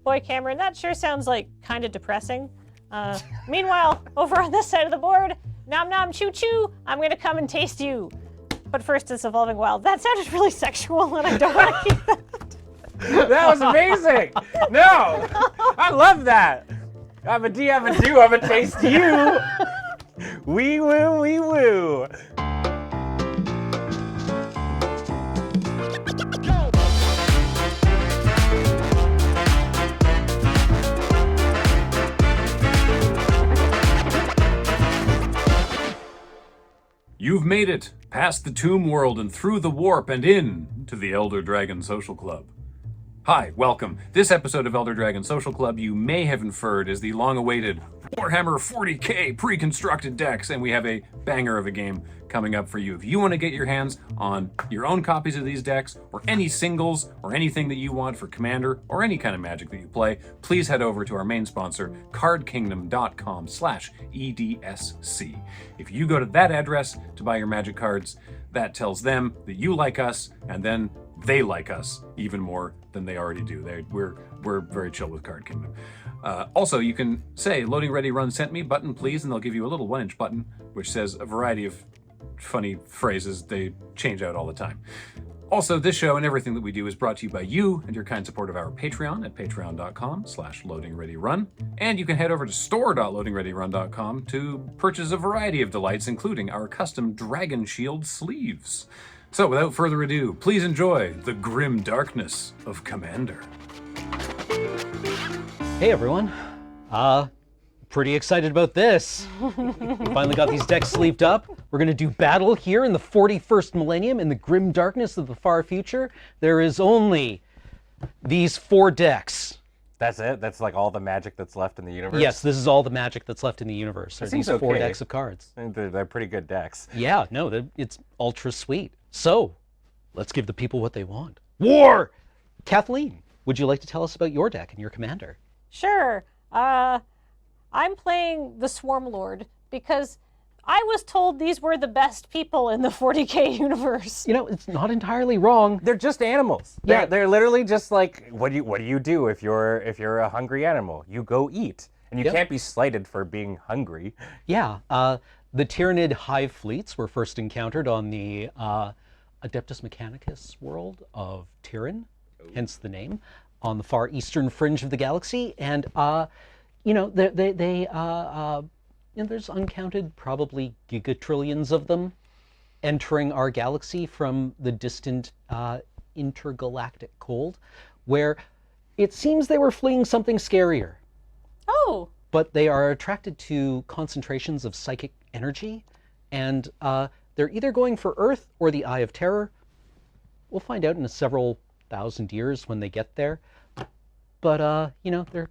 Boy, Cameron, that sure sounds like kind of depressing. Meanwhile, over on this side of the board, nom nom choo choo, I'm gonna come and taste you. But first, it's Evolving Wild. That sounded really sexual, and I don't want to keep that. That was amazing. No, I love that. I'm a D, I'm a do, I'm a taste you. Wee woo, wee woo. You've made it past the tomb world and through the warp and in to the Elder Dragon Social Club. Hi, welcome. This episode of Elder Dragon Social Club you may have inferred is the long-awaited Warhammer 40k pre-constructed decks, and we have a banger of a game coming up for you. If you want to get your hands on your own copies of these decks, or any singles, or anything that you want for Commander, or any kind of Magic that you play, please head over to our main sponsor, cardkingdom.com/EDSC. If you go to that address to buy your Magic cards, that tells them that you like us, and then they like us even more than they already do. We're very chill with Card Kingdom. Also, you can say, loading ready run sent me button, please, and they'll give you a little 1-inch button, which says a variety of funny phrases. They change out all the time. Also, this show and everything that we do is brought to you by you and your kind support of our Patreon at patreon.com/loadingreadyrun. And you can head over to store.loadingreadyrun.com to purchase a variety of delights, including our custom Dragon Shield sleeves. So without further ado, please enjoy the grim darkness of Commander. Hey everyone, pretty excited about this. We finally got these decks sleeved up. We're gonna do battle here in the 41st millennium in the grim darkness of the far future. There is only these 4 decks. That's it? That's like all the magic that's left in the universe? Yes, this is all the magic that's left in the universe. There's these 4 decks of cards. They're pretty good decks. Yeah, no, it's ultra sweet. So, let's give the people what they want. War! Kathleen, would you like to tell us about your deck and your commander? Sure. I'm playing the Swarm Lord because I was told these were the best people in the 40k universe. You know, it's not entirely wrong. They're just animals. Yeah. They're literally just like, what do you do if you're a hungry animal? You go eat. And you can't be slighted for being hungry. Yeah, the Tyranid hive fleets were first encountered on the Adeptus Mechanicus world of Tyran, hence the name, on the far eastern fringe of the galaxy. And, you know, there's uncounted, probably gigatrillions of them entering our galaxy from the distant intergalactic cold, where it seems they were fleeing something scarier. Oh. But they are attracted to concentrations of psychic energy, and they're either going for Earth or the Eye of Terror. We'll find out in several thousand years when they get there. But you know, they're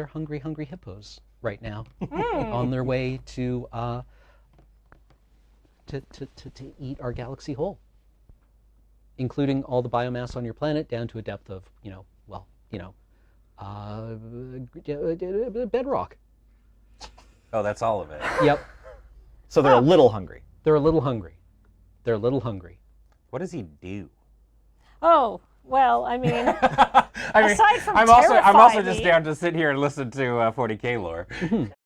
hungry hippos right now, on their way to eat our galaxy whole, including all the biomass on your planet down to a depth of bedrock. Oh, that's all of it. Yep. So they're a little hungry. They're a little hungry. They're a little hungry. What does he do? Oh, well, I mean, aside from I'm also terrify just me, down to sit here and listen to 40k lore.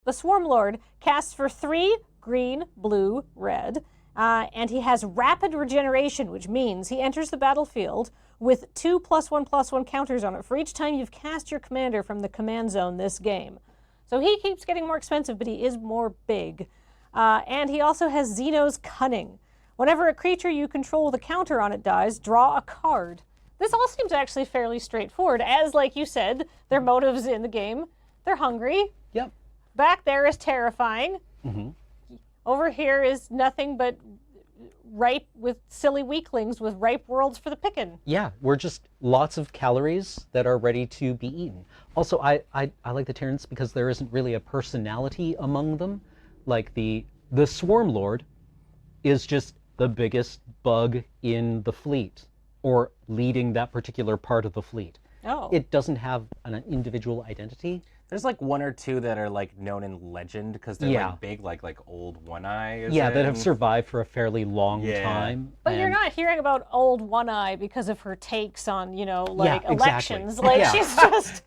the Swarm Lord casts for 3 green, blue, red, and he has rapid regeneration, which means he enters the battlefield with 2 +1/+1 counters on it for each time you've cast your commander from the command zone this game. So he keeps getting more expensive, but he is more big. And he also has Xeno's Cunning. Whenever a creature you control with a counter on it dies, draw a card. This all seems actually fairly straightforward, as, like you said, their motives in the game. They're hungry. Yep. Back there is terrifying. Mm-hmm. Over here is nothing but ripe with silly weaklings with ripe worlds for the picking. Yeah, we're just lots of calories that are ready to be eaten. Also, I like the Terrans because there isn't really a personality among them. Like the Swarm Lord is just the biggest bug in the fleet, or leading that particular part of the fleet. Oh. It doesn't have an individual identity. There's like one or two that are like known in legend because they're Yeah. like big, like Old One Eye. Is Yeah, it? that have survived for a fairly long Yeah. time. But you're and- not hearing about Old One Eye because of her takes on, like exactly. elections. Like Yeah. she's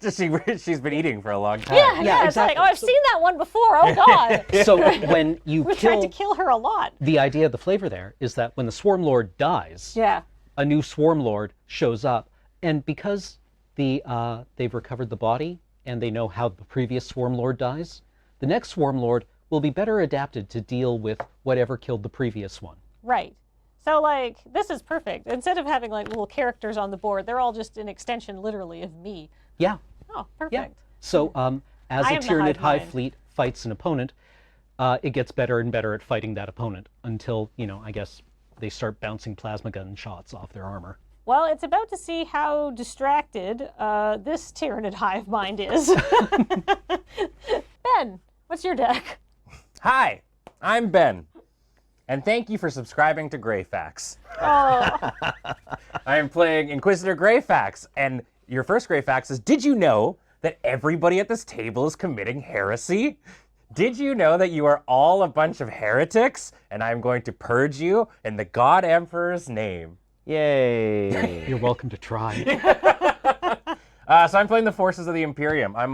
just She's been eating for a long time. yeah. It's like, exactly. oh, I've seen that one before. Oh God, So when you we tried to kill, kill her a lot. the idea of the flavor there is that when the Swarm Lord dies, Yeah. a new Swarm Lord shows up, and because they've recovered the body and they know how the previous Swarm Lord dies, the next Swarm Lord will be better adapted to deal with whatever killed the previous one. Right. So like this is perfect. Instead of having like little characters on the board, they're all just an extension, literally, of me. Yeah, Oh, yeah. perfect. So as I a am the Tyranid hive Hive mind. fleet fights an opponent, it gets better and better at fighting that opponent until, I guess they start bouncing plasma gun shots off their armor. Well, it's about to see how distracted this Tyranid hive mind is. Ben, what's your deck? Hi, I'm Ben, and thank you for subscribing to Greyfax. Oh, I am playing Inquisitor Greyfax, and your first Greyfax is, did you know that everybody at this table is committing heresy? Did you know that you are all a bunch of heretics, and I'm going to purge you in the God Emperor's name? Yay. You're welcome to try. So I'm playing the forces of the Imperium. I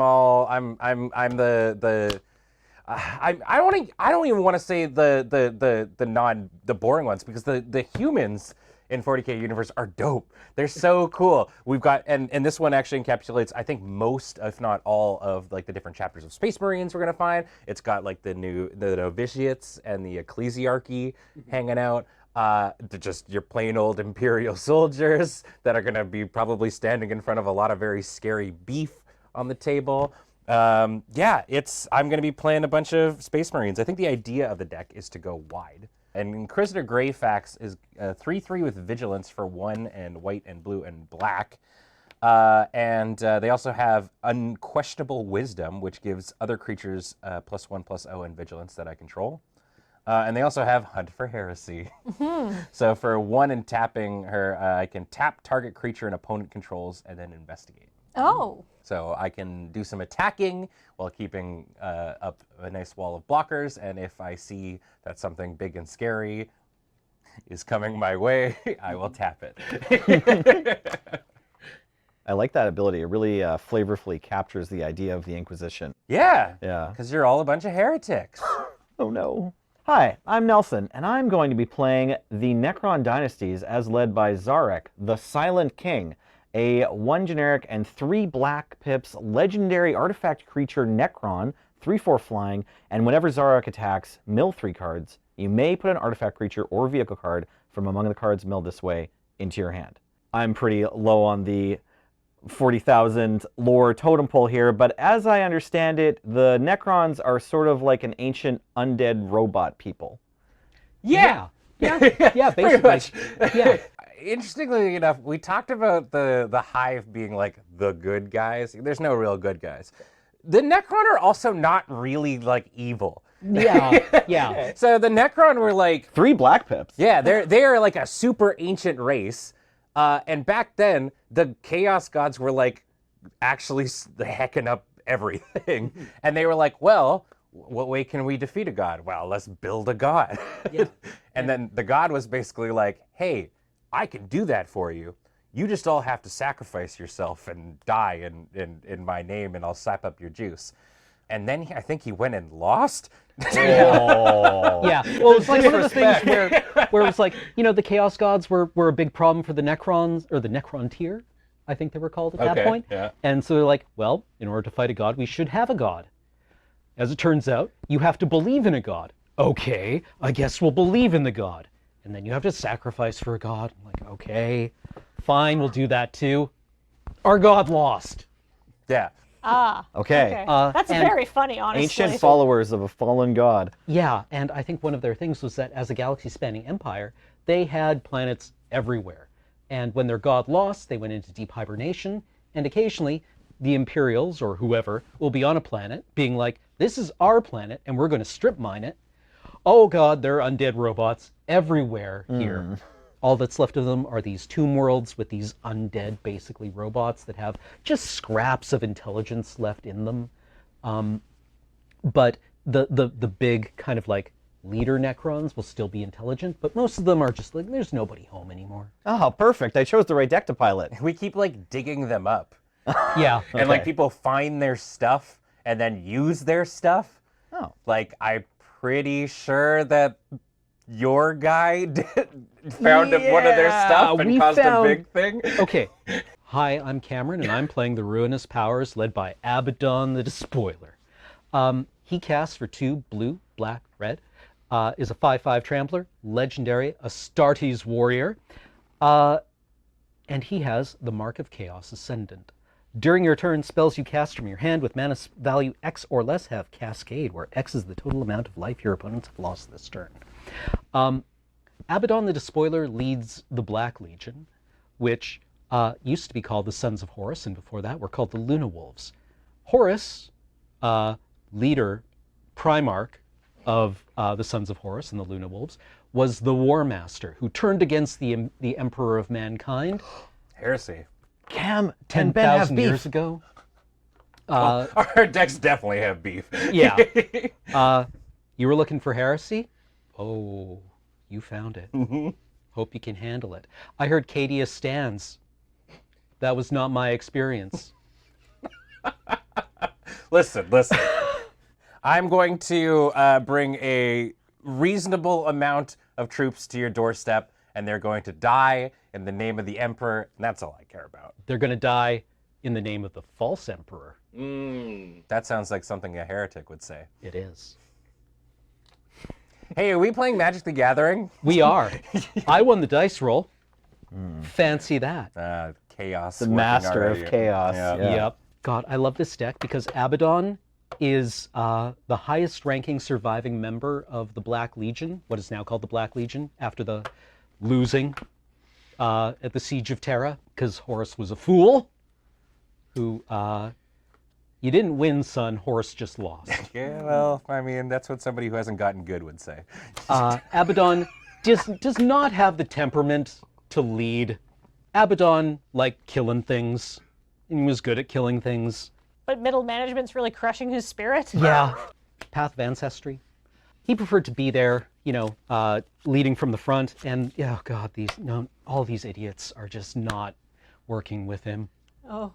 don't even want to say the boring ones, because the humans in 40K universe are dope. They're so cool. We've got, and this one actually encapsulates, I think, most, if not all, of like the different chapters of Space Marines we're gonna find. It's got like the novitiates and the ecclesiarchy hanging out. They're just your plain old Imperial soldiers that are gonna be probably standing in front of a lot of very scary beef on the table. I'm gonna be playing a bunch of Space Marines. I think the idea of the deck is to go wide. And Inquisitor Greyfax is 3/3 with Vigilance for 1 and white and blue and black. They also have Unquestionable Wisdom, which gives other creatures +1/+0 and Vigilance that I control. And they also have Hunt for Heresy. So for 1 and tapping her, I can tap target creature an opponent controls and then investigate. oh, So I can do some attacking while keeping up a nice wall of blockers, and if I see that something big and scary is coming my way, I will tap it. I like that ability. It really flavorfully captures the idea of the Inquisition. Yeah, Yeah. because you're all a bunch of heretics. Oh no. Hi, I'm Nelson, and I'm going to be playing the Necron Dynasties as led by Zarek, the Silent King, a 1 generic and 3 black pips legendary artifact creature Necron, 3/4 flying, and whenever Zarek attacks, mill 3 cards. You may put an artifact creature or vehicle card from among the cards milled this way into your hand. I'm pretty low on the 40,000 lore totem pole here, but as I understand it, the Necrons are sort of like an ancient undead robot people. Yeah. Yeah, Pretty basically. much. Yeah. Interestingly enough, we talked about the Hive being like the good guys. There's no real good guys. The Necron are also not really like evil. Yeah. So the Necron were like, 3 black pips. yeah, they are like a super ancient race. And back then, the Chaos Gods were like actually hecking up everything. And they were like, well, what way can we defeat a god? Well, let's build a god. And then the god was basically like, hey, I can do that for you. You just all have to sacrifice yourself and die in my name, and I'll sap up your juice. And then I think he went and lost. Yeah. Well, it's like one of the things where it was like, the Chaos Gods were a big problem for the Necrons, or the Necron tier, I think they were called at that point. Yeah. And so they're like, well, in order to fight a god, we should have a god. As it turns out, you have to believe in a god. Okay, I guess we'll believe in the god. And then you have to sacrifice for a god. I'm like, okay, fine, we'll do that too. Our god lost. Yeah. Okay. That's and very funny, honestly. Ancient followers of a fallen god. Yeah, and I think one of their things was that as a galaxy-spanning empire, they had planets everywhere. And when their god lost, they went into deep hibernation, and occasionally the Imperials, or whoever, will be on a planet, being like, this is our planet, and we're going to strip mine it. Oh god, there are undead robots everywhere here. All that's left of them are these tomb worlds with these undead, basically, robots that have just scraps of intelligence left in them. But the big kind of like leader Necrons will still be intelligent, but most of them are just like, there's nobody home anymore. Oh, perfect. I chose the right deck to pilot. We keep like digging them up. Yeah. And like Okay. people find their stuff and then use their stuff. Oh. Like I'm pretty sure that your guy found one of their stuff and we caused found- a big thing. Okay. Hi, I'm Cameron, and I'm playing the Ruinous Powers led by Abaddon the Despoiler. He casts for 2 blue, black, red, is a 5/5 Trampler, legendary, Astartes warrior, and he has the Mark of Chaos Ascendant. During your turn, spells you cast from your hand with mana value X or less have Cascade, where X is the total amount of life your opponents have lost this turn. Abaddon the Despoiler leads the Black Legion, which used to be called the Sons of Horus, and before that were called the Luna Wolves. Horus, leader, Primarch of the Sons of Horus and the Luna Wolves, was the War Master who turned against the Emperor of Mankind Heresy. Cam, 10 Ben have 10,000 beef. years ago. Our decks definitely have beef. Yeah. You were looking for heresy? Oh, you found it. Hope you can handle it. I heard Cadia stands. That was not my experience. Listen. I'm going to bring a reasonable amount of troops to your doorstep, and they're going to die in the name of the Emperor, and that's all I care about. They're going to die in the name of the false emperor. That sounds like something a heretic would say. It is. Hey, are we playing Magic the Gathering? We are. I won the dice roll. Fancy that. Chaos. The working master already. of chaos. Yeah. Yeah. Yep. God, I love this deck because Abaddon is the highest ranking surviving member of the Black Legion, what is now called the Black Legion, after the losing at the Siege of Terra, because Horus was a fool who, you didn't win, son, Horus just lost. Yeah, well, I mean, that's what somebody who hasn't gotten good would say. Abaddon does not have the temperament to lead. Abaddon liked killing things, and he was good at killing things. But middle management's really crushing his spirit. Yeah. Path of Ancestry. He preferred to be there, leading from the front, and oh god, all these idiots are just not working with him. Oh.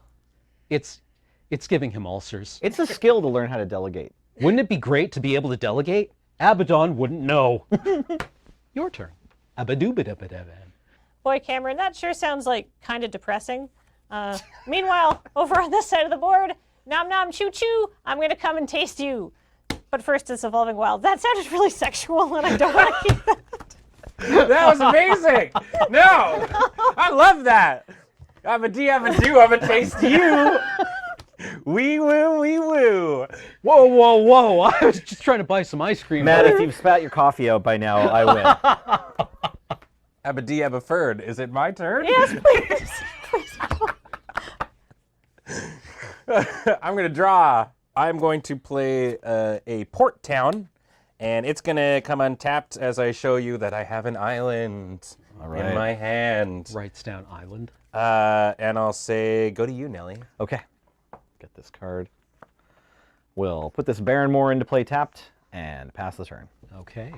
It's giving him ulcers. It's a skill to learn how to delegate. Wouldn't it be great to be able to delegate? Abaddon wouldn't know. Your turn. Abadoobidabidaban. Boy, Cameron, that sure sounds like kind of depressing. Meanwhile, over on this side of the board, nom nom choo choo, I'm going to come and taste you. But first, it's Evolving Wild. That sounded really sexual, and I don't want to keep that. That was amazing! No! I love that! I'm a D, I'm a do, I'm a taste you! Wee woo, wee woo! Whoa, whoa, whoa. I was just trying to buy some ice cream. Matt, if you've spat your coffee out by now, I win. I'm a D, I'm a ferd. Is it my turn? Yes, please. Please. I'm going to draw. I'm going to play a port town, and it's going to come untapped as I show you that I have an island in my hand. Writes down island. And I'll say, go to you, Nelly. Okay. Get this card. We'll put this Baronmore into play tapped and pass the turn. Okay.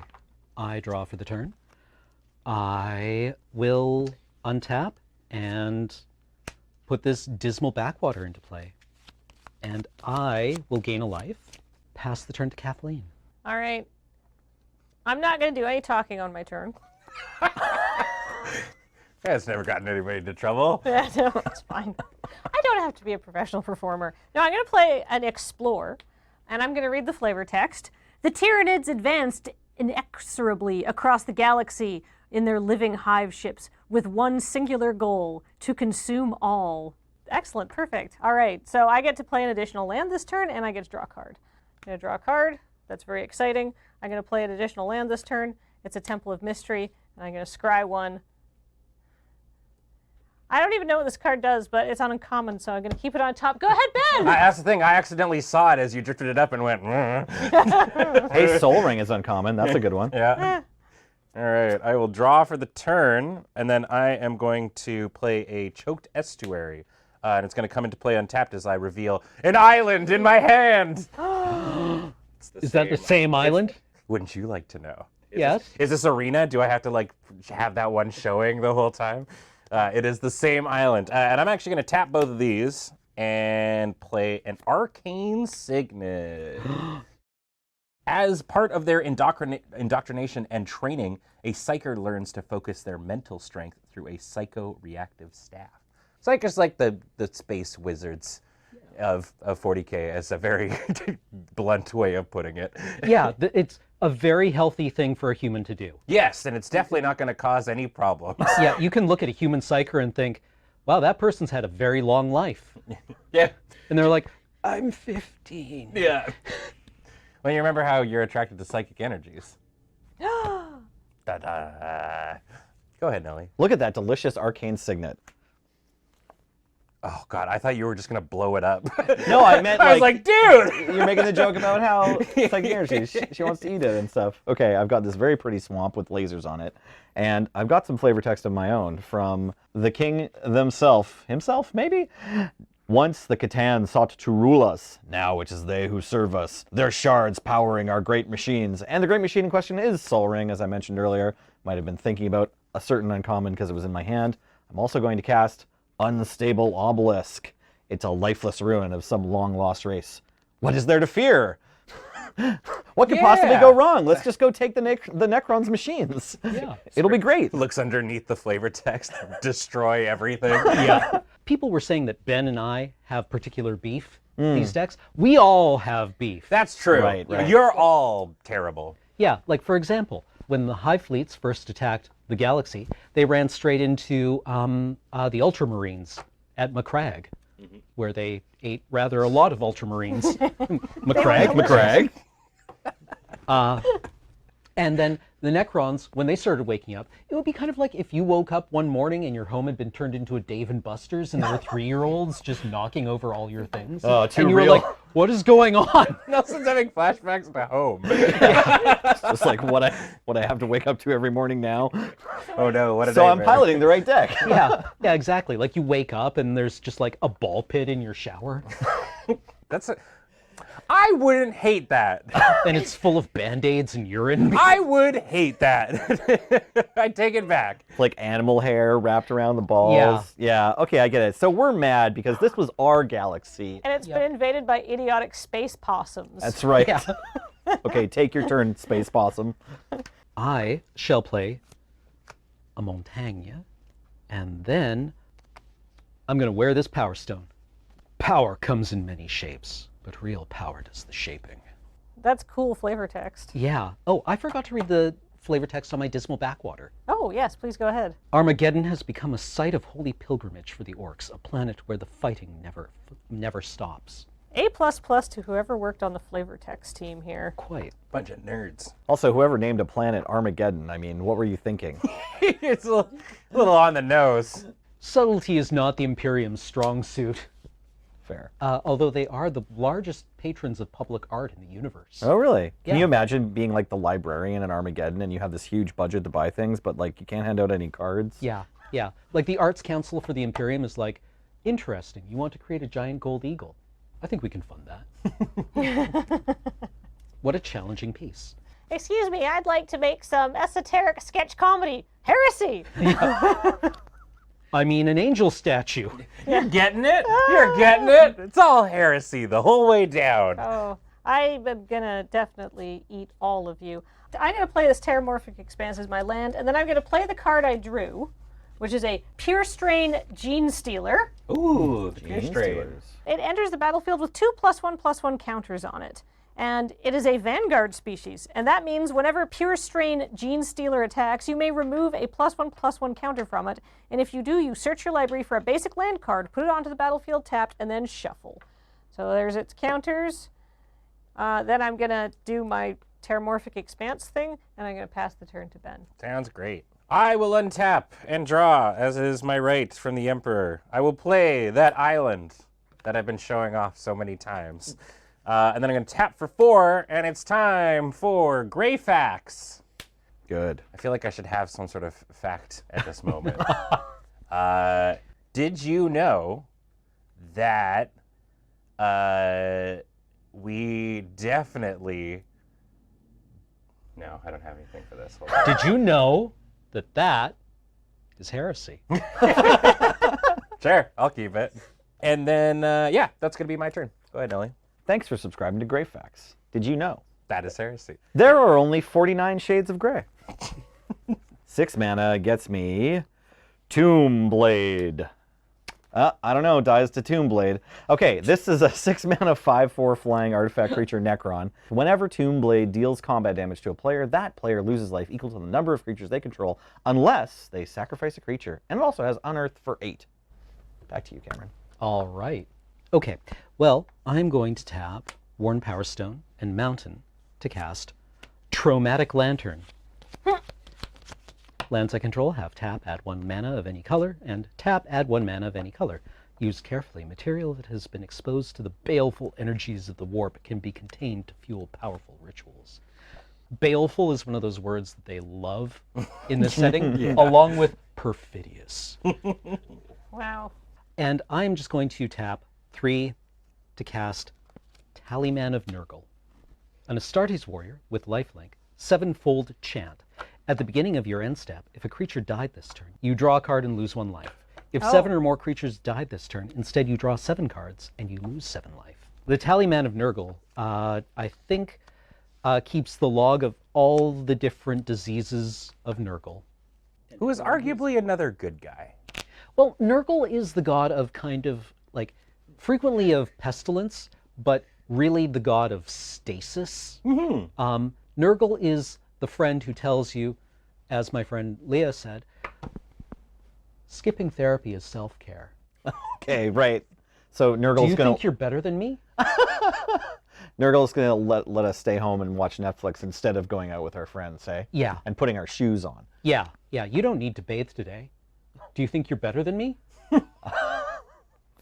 I draw for the turn. I will untap and put this Dismal Backwater into play. And I will gain a life. Pass the turn to Kathleen. All right. I'm not going to do any talking on my turn. That's never gotten anybody into trouble. Yeah, no, it's fine. I don't have to be a professional performer. No, I'm going to play an Explore, and I'm going to read the flavor text. The Tyranids advanced inexorably across the galaxy in their living hive ships with one singular goal, to consume all. Excellent, perfect. All right, so I get to play an additional land this turn, and I get to draw a card. I'm going to draw a card. That's very exciting. I'm going to play an additional land this turn. It's a Temple of Mystery, and I'm going to scry one. I don't even know what this card does, but it's uncommon, so I'm going to keep it on top. Go ahead, Ben! That's the thing. I accidentally saw it as you drifted it up and went, Hey, Soul Ring is uncommon. That's a good one. Yeah. All right. I will draw for the turn, and then I am going to play a Choked Estuary. and it's going to come into play untapped as I reveal an island in my hand. Is that the same island? Wouldn't you like to know? Yes. Is this arena? Do I have to like have that one showing the whole time? It is the same island, and I'm actually going to tap both of these and play an arcane signet. As part of their indoctrination and training, a psyker learns to focus their mental strength through a psycho-reactive staff. Psyker's like the space wizards of 40K, as a very blunt way of putting it. Yeah, it's a very healthy thing for a human to do. Yes, and it's definitely not going to cause any problems. Yeah, you can look at a human psyker and think, wow, that person's had a very long life. Yeah. And they're like, I'm 15. Yeah. Well, you remember how you're attracted to psychic energies. Da-da. Go ahead, Nelly. Look at that delicious arcane signet. Oh, God, I thought you were just going to blow it up. No, I meant I was like, dude! You're making the joke about how psychic energy, she wants to eat it and stuff. Okay, I've got this very pretty swamp with lasers on it. And I've got some flavor text of my own from the king himself, maybe? Once the Catan sought to rule us, now it is they who serve us, their shards powering our great machines. And the great machine in question is Sol Ring, as I mentioned earlier. Might have been thinking about a certain uncommon because it was in my hand. I'm also going to cast Unstable Obelisk. It's a lifeless ruin of some long-lost race. What is there to fear? What could possibly go wrong? Let's just go take the Necron's machines. Yeah. It'll be great. Looks underneath the flavor text, destroy everything. Yeah. People were saying that Ben and I have particular beef these decks. We all have beef. That's true. Right. You're all terrible. Yeah, like for example, when the Hive fleets first attacked the galaxy, they ran straight into the Ultramarines at Macragge, where they ate rather a lot of Ultramarines. McCragg. And then the Necrons, when they started waking up, it would be kind of like if you woke up one morning and your home had been turned into a Dave and Buster's and there were 3-year-olds just knocking over all your things. Oh, too and you real. were like, what is going on? Nelson's having flashbacks to home. Just like what I have to wake up to every morning now. Oh no, what a So I'm nightmare. piloting the right deck. Yeah, exactly. Like you wake up and there's just like a ball pit in your shower. I wouldn't hate that. And it's full of Band-Aids and urine. I would hate that. I take it back. Like animal hair wrapped around the balls. Yeah, okay, I get it. So we're mad because this was our galaxy. And it's been invaded by idiotic space possums. That's right. Yeah. Okay, take your turn, Space Possum. I shall play a Montagne, and then I'm going to wear this Power Stone. Power comes in many shapes, but real power does the shaping. That's cool flavor text. Yeah. Oh, I forgot to read the flavor text on my Dismal Backwater. Oh, yes, please go ahead. Armageddon has become a site of holy pilgrimage for the orcs, a planet where the fighting never stops. A++ to whoever worked on the flavor text team here. Quite. Bunch of nerds. Also, whoever named a planet Armageddon, I mean, what were you thinking? It's a little on the nose. Subtlety is not the Imperium's strong suit, Fair. although they are the largest patrons of public art in the universe. Oh, really? Can Yeah. you imagine being like the librarian in Armageddon and you have this huge budget to buy things, but like you can't hand out any cards? Yeah. Like the Arts Council for the Imperium is like, interesting, you want to create a giant gold eagle. I think we can fund that. What a challenging piece. Excuse me, I'd like to make some esoteric sketch comedy. Heresy! I mean, an angel statue. You're getting it? You're getting it? It's all heresy the whole way down. Oh, I am gonna definitely eat all of you. I'm gonna play this Terramorphic Expanse as my land, and then I'm gonna play the card I drew, which is a Pure Strain Gene Stealer. Ooh, the Gene Strain. Stealers. It enters the battlefield with 2 +1/+1 counters on it. And it is a Vanguard species. And that means whenever Pure Strain Gene Stealer attacks, you may remove a +1/+1 counter from it. And if you do, you search your library for a basic land card, put it onto the battlefield tapped, and then shuffle. So there's its counters. Then I'm going to do my Terramorphic Expanse thing, and I'm going to pass the turn to Ben. Sounds great. I will untap and draw, as is my right from the Emperor. I will play that island that I've been showing off so many times. And then I'm going to tap for 4, and it's time for Gray Facts. Good. I feel like I should have some sort of fact at this moment. Did you know that we definitely... No, I don't have anything for this. Hold on. Did you know that that is heresy? Sure, I'll keep it. And then, yeah, that's going to be my turn. Go ahead, Nelly. Thanks for subscribing to Grey Facts. Did you know? That is heresy. There are only 49 shades of gray. 6 mana gets me Tomb Blade. I don't know, dies to Tomb Blade. Okay, this is a 6 mana 5/4 flying artifact creature Necron. Whenever Tomb Blade deals combat damage to a player, that player loses life equal to the number of creatures they control, unless they sacrifice a creature. And it also has Unearth for 8. Back to you, Cameron. All right. Okay, well, I'm going to tap Worn Power Stone and Mountain to cast Traumatic Lantern. Lands I control have tap, add 1 mana of any color, and tap, add 1 mana of any color. Use carefully. Material that has been exposed to the baleful energies of the warp can be contained to fuel powerful rituals. Baleful is one of those words that they love in this setting, along with perfidious. Wow. And I'm just going to tap 3 to cast Talisman of Nurgle. An Astartes warrior with lifelink, 7-fold chant. At the beginning of your end step, if a creature died this turn, you draw a card and lose 1 life. If 7 or more creatures died this turn, instead you draw 7 cards and you lose 7 life. The Talisman of Nurgle, I think, keeps the log of all the different diseases of Nurgle. Who is arguably another good guy. Well, Nurgle is the god of kind of, like, frequently of pestilence, but really the god of stasis. Nurgle is the friend who tells you, as my friend Leah said, skipping therapy is self-care. Okay, right. So Do Nurgle's you gonna think you're better than me? Nurgle's gonna let us stay home and watch Netflix instead of going out with our friends, hey? Yeah. And putting our shoes on. Yeah. You don't need to bathe today. Do you think you're better than me?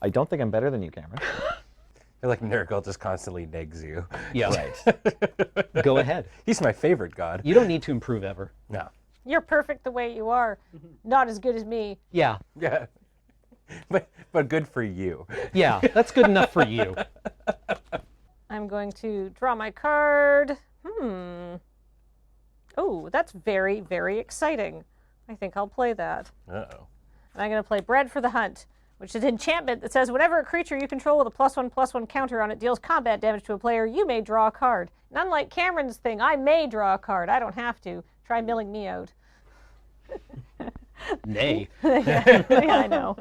I don't think I'm better than you, Cameron. I feel like Nurgle just constantly negs you. Yeah. Right. Go ahead. He's my favorite god. You don't need to improve ever. No. You're perfect the way you are. Not as good as me. Yeah. Yeah. But good for you. Yeah. That's good enough for you. I'm going to draw my card. Oh, that's very, very exciting. I think I'll play that. Uh-oh. And I'm going to play Bread for the Hunt, which is an enchantment that says whenever a creature you control with a +1/+1 counter on it deals combat damage to a player, you may draw a card. And unlike Cameron's thing, I may draw a card. I don't have to. Try milling me out. Nay. Yeah, I know.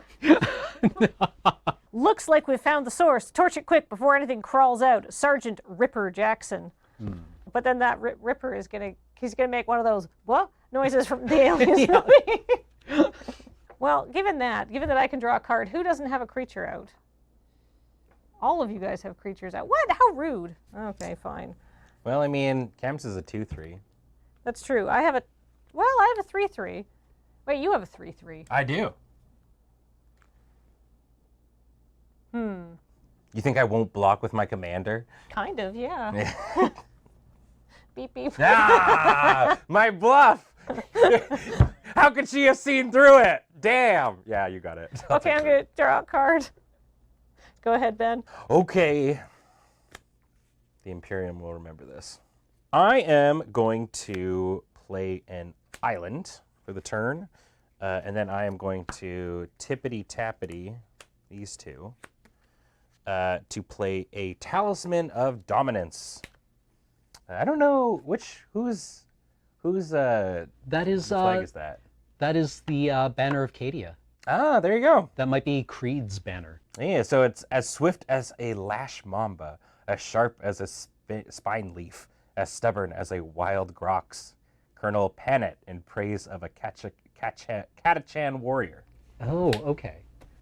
Looks like we've found the source. Torch it quick before anything crawls out. Sergeant Ripper Jackson. But then that Ripper is he's gonna make one of those what noises from the Aliens movie. Well, given that I can draw a card, who doesn't have a creature out? All of you guys have creatures out. What? How rude. Okay, fine. Well, I mean, Cam's is a 2/3. That's true. I have a 3/3. Wait, you have a 3/3. I do. You think I won't block with my commander? Kind of, yeah. Beep, beep. Ah! My bluff! How could she have seen through it? Damn! Yeah, you got it. Okay, I'm going to draw a card. Go ahead, Ben. Okay. The Imperium will remember this. I am going to play an island for the turn, and then I am going to tippity-tappity these two to play a Talisman of Dominance. I don't know whose That is flag is that? That is the banner of Cadia. Ah, there you go. That might be Creed's banner. Yeah, so it's as swift as a lash mamba, as sharp as a spine leaf, as stubborn as a wild grox. Colonel Panet in praise of a Catachan warrior. Oh, okay.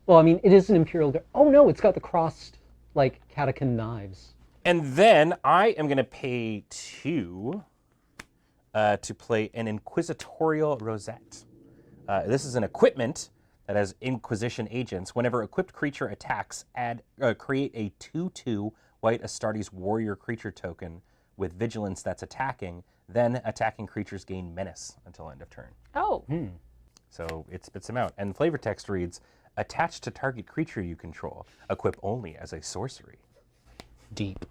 Well, I mean, it is an Imperial Guard. Oh no, it's got the crossed, like, catachan knives. And then I am going to pay 2 to play an Inquisitorial Rosette. This is an equipment that has Inquisition agents. Whenever equipped creature attacks, create a 2/2 white Astartes warrior creature token with vigilance that's attacking. Then attacking creatures gain menace until end of turn. Oh. So it spits them out. And flavor text reads, Attached to target creature you control. Equip only as a sorcery. Deep.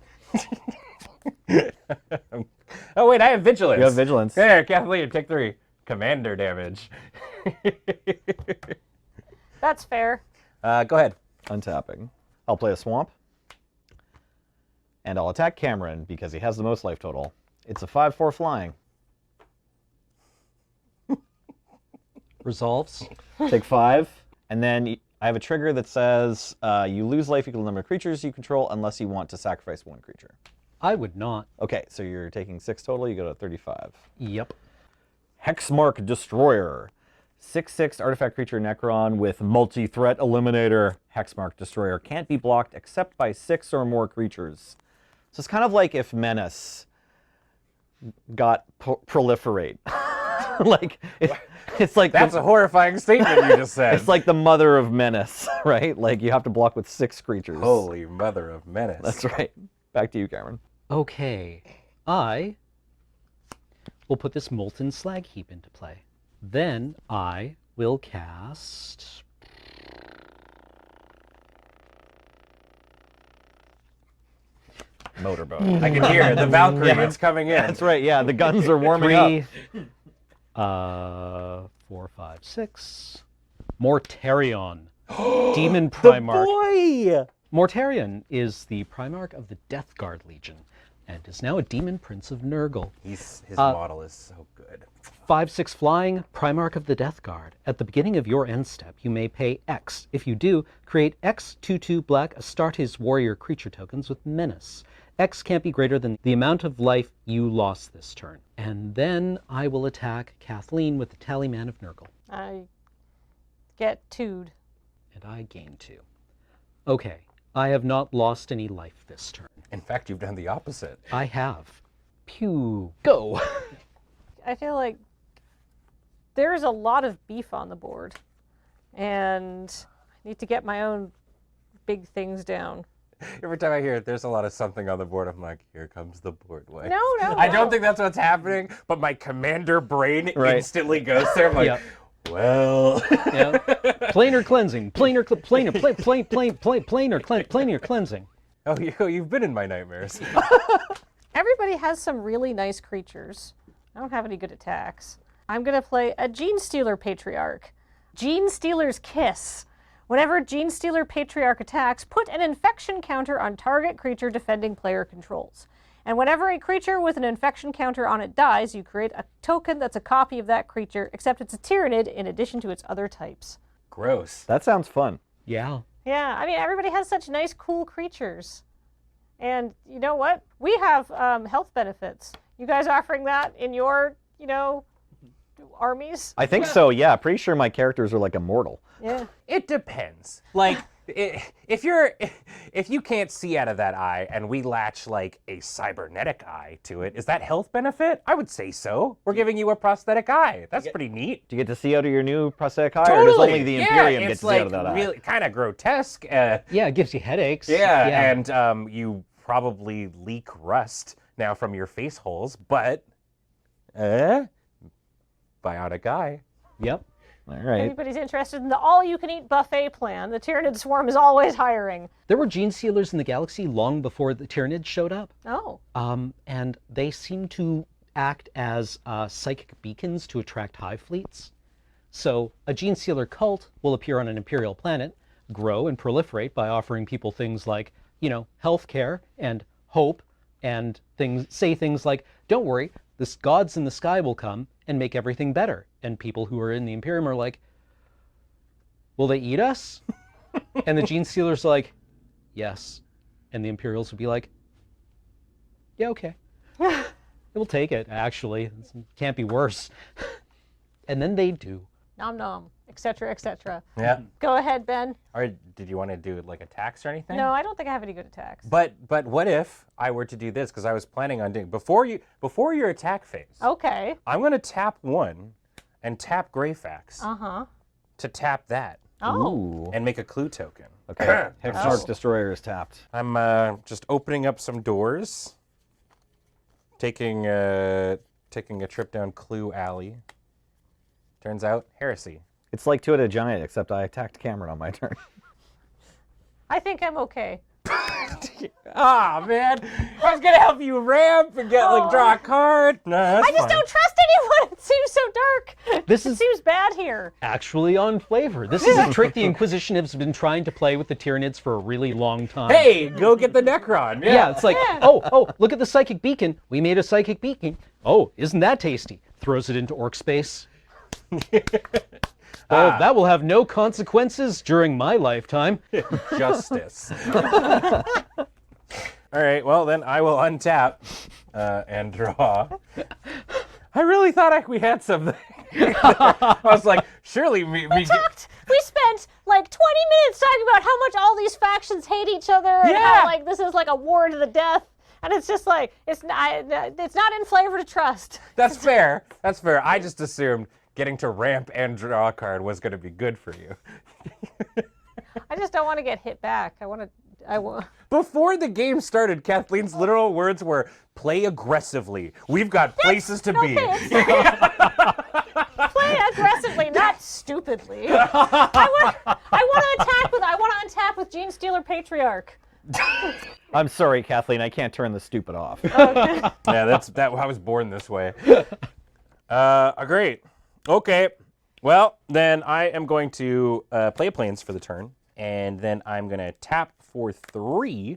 Oh wait, I have vigilance. You have vigilance. There, Kathleen, take 3. Commander damage. That's fair. Go ahead. Untapping. I'll play a swamp. And I'll attack Cameron because he has the most life total. It's a 5/4 flying. Resolves. Take 5. And then I have a trigger that says you lose life equal to the number of creatures you control unless you want to sacrifice 1 creature. I would not. Okay, so you're taking 6 total. You go to 35. Yep. Hexmark Destroyer. 6/6 artifact creature Necron with multi-threat eliminator. Hexmark Destroyer can't be blocked except by 6 or more creatures. So it's kind of like if Menace got proliferate. Like it's like That's a horrifying statement you just said. it's like the mother of Menace, right? Like you have to block with 6 creatures. Holy mother of menace. That's right. Back to you, Cameron. Okay. I will put this Molten Slag Heap into play. Then I will cast... Motorboat. I can hear the Valkyrie. It's coming in. That's right. Yeah, the guns are warming up. 4, 5, 6. Mortarion. Demon Primarch. Boy! Mortarion is the Primarch of the Death Guard Legion and is now a Demon Prince of Nurgle. His model is so good. 5/6 flying, Primarch of the Death Guard. At the beginning of your end step, you may pay X. If you do, create X 2/2 black Astartes warrior creature tokens with Menace. X can't be greater than the amount of life you lost this turn. And then I will attack Kathleen with the Tallyman of Nurgle. I get 2'd. And I gain 2. Okay, I have not lost any life this turn. In fact, you've done the opposite. I have. Pew, go! I feel like there's a lot of beef on the board, and I need to get my own big things down. Every time I hear it, there's a lot of something on the board, I'm like, here comes the board wife. No. I don't think that's what's happening, but my commander brain instantly goes there. I'm like, Yep. well. Yeah. Planar cleansing. Planar cleansing. Oh, you've been in my nightmares. Everybody has some really nice creatures. I don't have any good attacks. I'm going to play a Gene Stealer Patriarch. Gene Stealer's Kiss. Whenever Gene Stealer Patriarch attacks, put an infection counter on target creature defending player controls. And whenever a creature with an infection counter on it dies, you create a token that's a copy of that creature, except it's a Tyrannid in addition to its other types. Gross. That sounds fun. Yeah. Yeah, I mean, everybody has such nice, cool creatures. And you know what? We have health benefits. You guys offering that in your, armies? I think so, yeah. Pretty sure my characters are like immortal. Yeah. It depends. Like, if you can't see out of that eye and we latch like a cybernetic eye to it, is that health benefit? I would say so. We're giving you a prosthetic eye. That's pretty neat. Do you get to see out of your new prosthetic eye, or does only the Imperium get to it's see out of that eye? really kind of grotesque. Yeah, it gives you headaches. And you probably leak rust now from your face holes, but biotic eye. Yep. All right. Anybody's interested in the all-you-can-eat buffet plan, the Tyrannid Swarm is always hiring. There were gene sealers in the galaxy long before the Tyranids showed up. Oh. And they seem to act as psychic beacons to attract hive fleets. So a gene sealer cult will appear on an Imperial planet, grow and proliferate by offering people things like, healthcare and hope, and say things like, don't worry, the gods in the sky will come and make everything better. And people who are in the Imperium are like, will they eat us? And the gene sealers are like, yes. And the Imperials would be like, yeah, okay. We'll take it, actually. It can't be worse. And then they do. Nom nom, etc., etc. Yeah. Go ahead, Ben. Or did you want to do like attacks or anything? No, I don't think I have any good attacks. But what if I were to do this? Because I was planning on doing before your attack phase. Okay. I'm going to tap 1 and tap Greyfax Uh-huh. to tap that Oh. Ooh. and make a clue token. Okay. Hexmark Destroyer is tapped. I'm just opening up some doors, taking a trip down Clue Alley. Turns out, heresy. It's like two-headed giant, except I attacked Cameron on my turn. I think I'm okay. Ah, man. I was going to help you ramp and get, draw a card. No, that's I just fine. don't trust anyone. It seems so dark. This It is seems bad here. actually on flavor. This is a trick the Inquisition has been trying to play with the Tyranids for a really long time. Hey, go get the Necron. Yeah, it's like, oh, look at the psychic beacon. We made a psychic beacon. Oh, isn't that tasty? Throws it into orc space. Oh, that will have no consequences during my lifetime. Justice. All right, well, then I will untap and draw. I really thought we had something. I was like, surely we We spent like 20 minutes talking about how much all these factions hate each other and how like this is like a war to the death. And it's just like, it's not in flavor to trust. That's fair. That's fair. I just assumed getting to ramp and draw a card was going to be good for you. I just don't want to get hit back. Before the game started, Kathleen's literal words were, play aggressively. We've got places to be. Play aggressively, not stupidly. I want to attack with Gene Stealer Patriarch. I'm sorry, Kathleen. I can't turn the stupid off. Yeah, I was born this way. Great. Okay. Well, then I am going to play planes for the turn, and then I'm going to tap for 3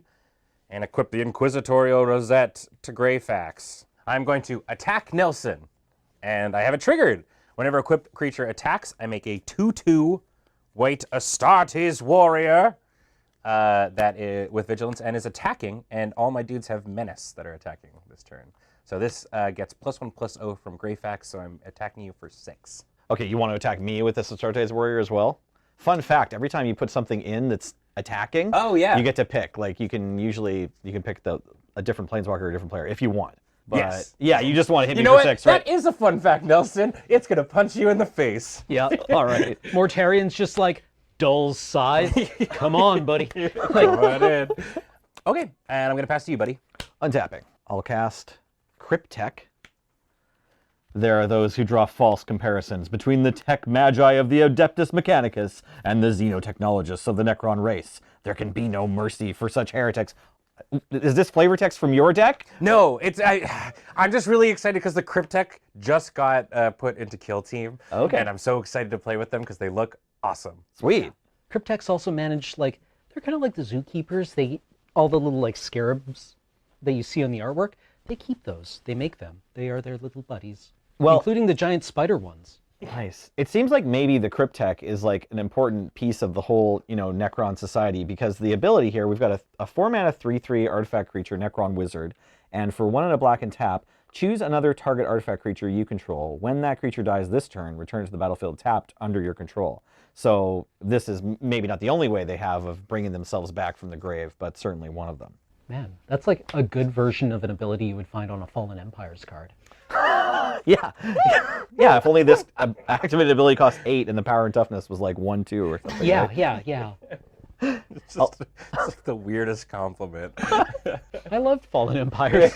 and equip the Inquisitorial Rosette to Greyfax. I'm going to attack Nelson, and I have it triggered. Whenever a equipped creature attacks, I make a 2/2 white Astartes warrior that is with vigilance and is attacking, and all my dudes have menace that are attacking this turn. So this gets +1/+0 from Greyfax, so I'm attacking you for 6. Okay, you want to attack me with this Astartes warrior as well? Fun fact, every time you put something in that's attacking, you get to pick. Like, you can pick a different planeswalker or a different player if you want. But Yes. yeah, you just want to hit me You know for what? 6, right? That is a fun fact, Nelson. It's going to punch you in the face. Yeah, all right. Mortarian's just like, dull side. Come on, buddy. Right in. Okay, and I'm going to pass to you, buddy. Untapping. I'll cast Cryptek. There are those who draw false comparisons between the tech magi of the Adeptus Mechanicus and the xenotechnologists of the Necron race. There can be no mercy for such heretics. Is this flavor text from your deck? No, I'm just really excited because the Cryptek just got put into Kill Team. Okay. And I'm so excited to play with them because they look awesome. Sweet. Cryptek's also manage, like, they're kind of like the zookeepers. All the little, like, scarabs that you see on the artwork, they keep those. They make them. They are their little buddies. Well, including the giant spider ones. Nice. It seems like maybe the Cryptek is like an important piece of the whole, Necron society, because the ability here, we've got a 4-mana 3/3 artifact creature, Necron Wizard, and for 1 and a black and tap, choose another target artifact creature you control. When that creature dies this turn, return to the battlefield tapped under your control. So this is maybe not the only way they have of bringing themselves back from the grave, but certainly one of them. Man, that's like a good version of an ability you would find on a Fallen Empires card. Yeah. Yeah, if only this activated ability cost 8 and the power and toughness was like 1/2 or something. Yeah, right? yeah. It's like the weirdest compliment. I loved Fallen Empires.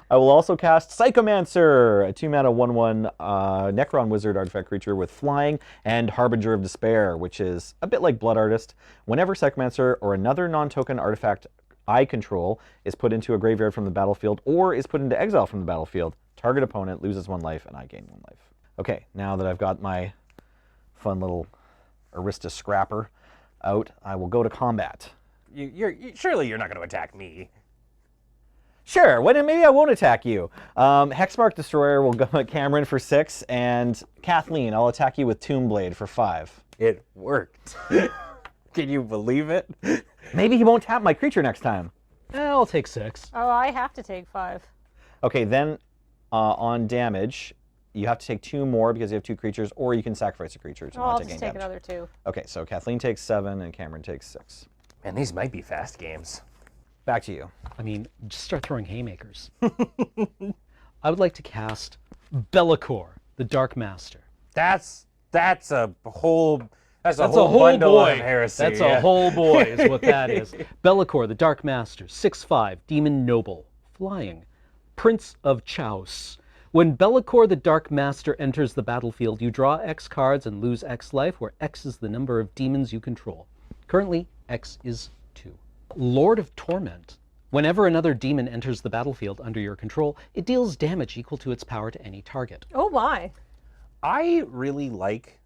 I will also cast Psychomancer, a 2-mana 1/1 Necron Wizard artifact creature with flying and Harbinger of Despair, which is a bit like Blood Artist. Whenever Psychomancer or another non-token artifact I control is put into a graveyard from the battlefield or is put into exile from the battlefield, target opponent loses 1 life and I gain 1 life. Okay, now that I've got my fun little Arista Scrapper out, I will go to combat. Surely you're not going to attack me. Sure, maybe I won't attack you. Hexmark Destroyer will go at Cameron for 6, and Kathleen, I'll attack you with Tomb Blade for 5. It worked. Can you believe it? Maybe he won't tap my creature next time. I'll take 6. Oh, I have to take 5. Okay, then on damage, you have to take 2 more because you have 2 creatures, or you can sacrifice a creature to Oh, not I'll take just any take damage. another 2. Okay, so Kathleen takes 7 and Cameron takes 6. Man, these might be fast games. Back to you. I mean, just start throwing haymakers. I would like to cast Be'lakor, the Dark Master. That's a whole That's a whole bundle boy. of heresy. That's yeah. a whole boy is what that is. Be'lakor, the Dark Master, 6/5, Demon Noble, flying, Prince of Chaos. When Be'lakor the Dark Master enters the battlefield, you draw X cards and lose X life, where X is the number of demons you control. Currently, X is 2. Lord of Torment. Whenever another demon enters the battlefield under your control, it deals damage equal to its power to any target. Oh my. I really like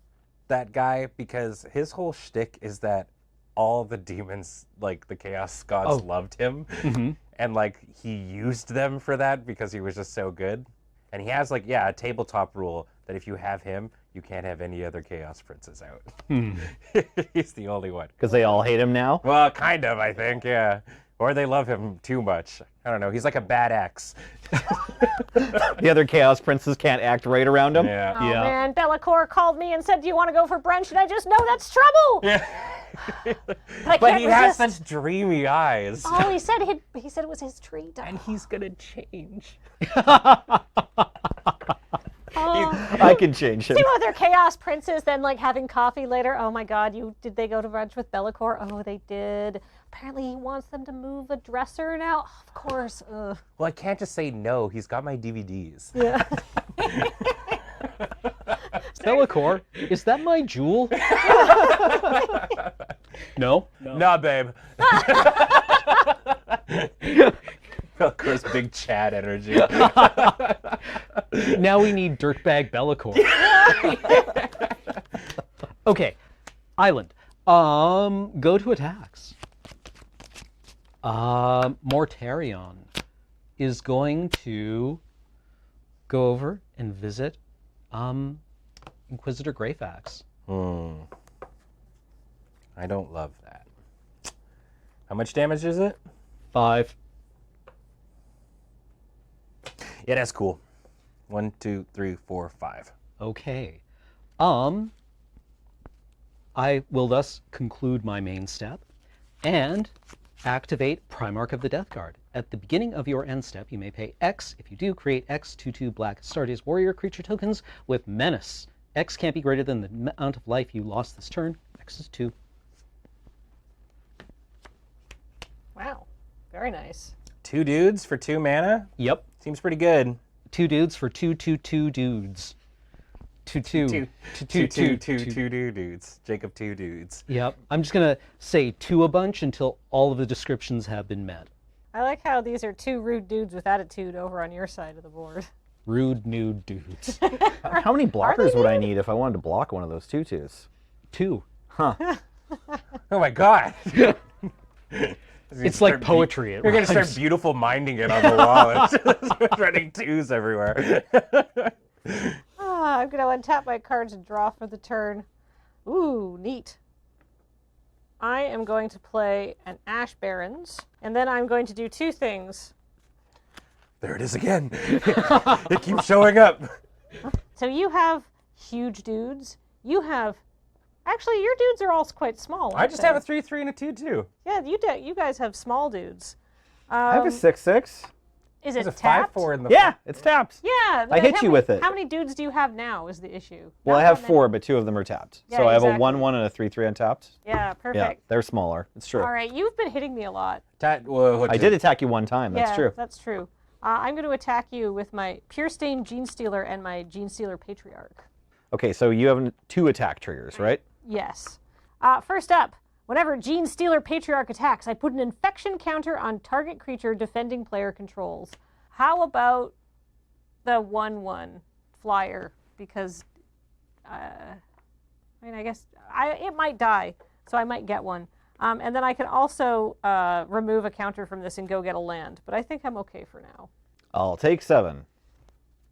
that guy because his whole shtick is that all the demons, like the Chaos Gods, loved him. And like he used them for that because he was just so good. And he has like, a tabletop rule that if you have him, you can't have any other Chaos Princes out. He's the only one. Because they all hate him now? Well, kind of, I think, yeah. Or they love him too much. I don't know. He's like a bad ex. The other Chaos Princes can't act right around him? Yeah. Oh man, Be'lakor called me and said, "Do you want to go for brunch?" And I just know that's trouble. Yeah. I But can't he has resist. such dreamy eyes. Oh, he said it was his treat. And he's gonna change. Oh. I can change him. See other Chaos Princes then like having coffee later. Oh my God, did they go to brunch with Be'lakor? Oh, they did. Apparently he wants them to move a dresser now. Oh, of course. Ugh. Well, I can't just say no. He's got my DVDs. Yeah. Be'lakor, is that my jewel? No? Nah, babe. Bellacor's big Chad energy. Now we need Dirtbag Be'lakor. Okay, Island. Go to attacks. Mortarion is going to go over and visit Inquisitor Greyfax. I don't love that. How much damage is it? 5. Yeah, that's cool. 1, 2, 3, 4, 5. Okay. I will thus conclude my main step and activate Primarch of the Death Guard. At the beginning of your end step, you may pay X. If you do, create X 2/2 black Astartes warrior creature tokens with Menace. X can't be greater than the amount of life you lost this turn. X is 2. Wow. Very nice. 2 dudes for 2 mana? Yep. Seems pretty good. 2 dudes for 2/2/2 dudes. 2/2. 2 dudes. Jacob 2 dudes. Yep. I'm just going to say 2 a bunch until all of the descriptions have been met. I like how these are 2 rude dudes with attitude over on your side of the board. Rude nude dudes. How many blockers would I need if I wanted to block one of those 2/2s? 2. Huh. Oh my god. It's like poetry. You're going to start beautiful minding it on the wall. And just running 2s everywhere. I'm going to untap my cards and draw for the turn. Ooh, neat. I am going to play an Ash Barrens, and then I'm going to do 2 things. There it is again. It keeps showing up. So you have huge dudes. You have... Actually, your dudes are all quite small. I just have a 3/3 and a 2/2. Yeah, you guys have small dudes. I have a 6/6. Is There's it a tapped? 5/4 in the Yeah, it's tapped. Yeah. I hit you with it. How many dudes do you have now is the issue? Well, Not I have that many. 4, but 2 of them are tapped. Yeah, So I have exactly. a 1/1 and a 3/3 untapped. Yeah, perfect. Yeah, they're smaller. It's true. All right, you've been hitting me a lot. I did attack you one time. That's yeah, true. That's true. I'm going to attack you with my Pure Stain Gene Stealer and my Gene Stealer Patriarch. Okay, so you have 2 attack triggers, right? Yes. First up, whenever Gene Stealer Patriarch attacks, I put an infection counter on target creature defending player controls. How about the 1/1 flyer? Because, I guess it might die, so I might get one. And then I can also remove a counter from this and go get a land. But I think I'm okay for now. I'll take 7.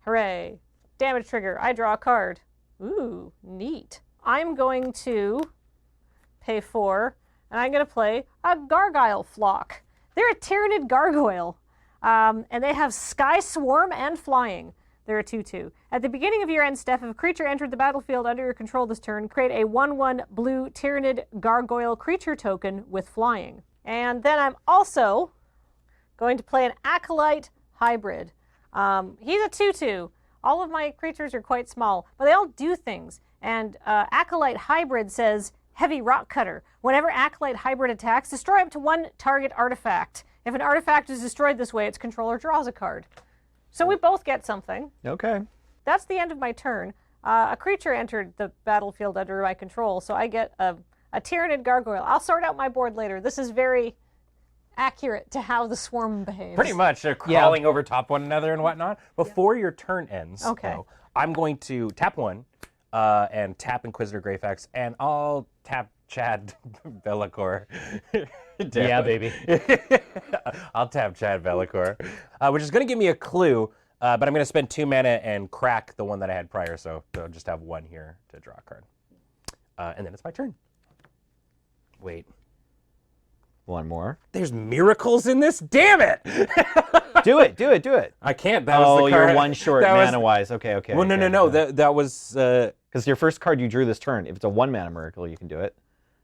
Hooray. Damage trigger. I draw a card. Ooh, neat. I'm going to pay 4, and I'm going to play a Gargoyle Flock. They're a Tyranid Gargoyle, and they have Sky Swarm and Flying. They're a 2/2. At the beginning of your end step, if a creature entered the battlefield under your control this turn, create a 1/1 blue Tyranid Gargoyle creature token with Flying. And then I'm also going to play an Acolyte Hybrid. He's a 2/2. All of my creatures are quite small, but they all do things. And Acolyte Hybrid says, Heavy Rock Cutter. Whenever Acolyte Hybrid attacks, destroy up to 1 target artifact. If an artifact is destroyed this way, its controller draws a card. So we both get something. Okay. That's the end of my turn. A creature entered the battlefield under my control, so I get a Tyrannid Gargoyle. I'll sort out my board later. This is very accurate to how the swarm behaves. Pretty much. They're crawling over top one another and whatnot. Before your turn ends, though, I'm going to tap one and tap Inquisitor Greyfax, and I'll tap Chad Be'lakor. Yeah, baby. I'll tap Chad Be'lakor, which is going to give me a clue, but I'm going to spend 2 mana and crack the one that I had prior, so I'll just have 1 here to draw a card. And then it's my turn. Wait. 1 more. There's miracles in this? Damn it! Do it. I can't. That was the card. You're 1 short mana-wise. Okay. Well, no. That was... Because your first card you drew this turn, if it's a 1-mana miracle, you can do it.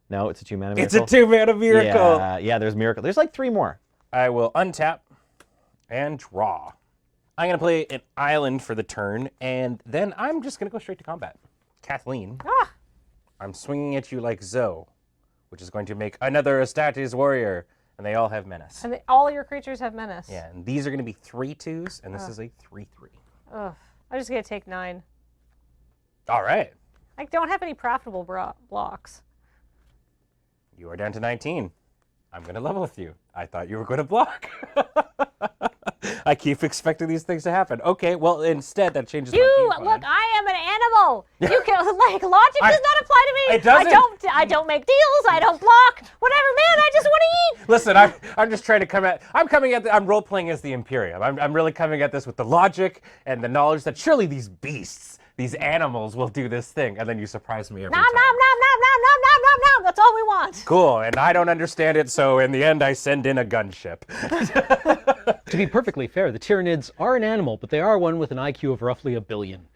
No, it's a 2-mana miracle. It's a 2-mana miracle. Yeah, there's miracle. There's like 3 more. I will untap and draw. I'm going to play an island for the turn, and then I'm just going to go straight to combat. Kathleen, I'm swinging at you like Zoe, which is going to make another Astartes warrior, and they all have menace. And all your creatures have menace. Yeah, and these are going to be 3/2s, and this is a 3/3. Ugh. I'm just going to take 9. All right. I don't have any profitable blocks. You are down to 19. I'm going to level with you. I thought you were going to block. I keep expecting these things to happen. Okay, well, instead, that changes my game plan. Look, I am an animal. You can, like, logic does not apply to me. It doesn't. I don't make deals. I don't block. Whatever, man, I just want to eat. Listen, I'm just trying to come at, I'm role-playing as the Imperium. I'm really coming at this with the logic and the knowledge that surely these beasts, these animals will do this thing. And then you surprise me every time. Nom. That's all we want. Cool, and I don't understand it, so in the end, I send in a gunship. To be perfectly fair, the Tyranids are an animal, but they are one with an IQ of roughly 1 billion.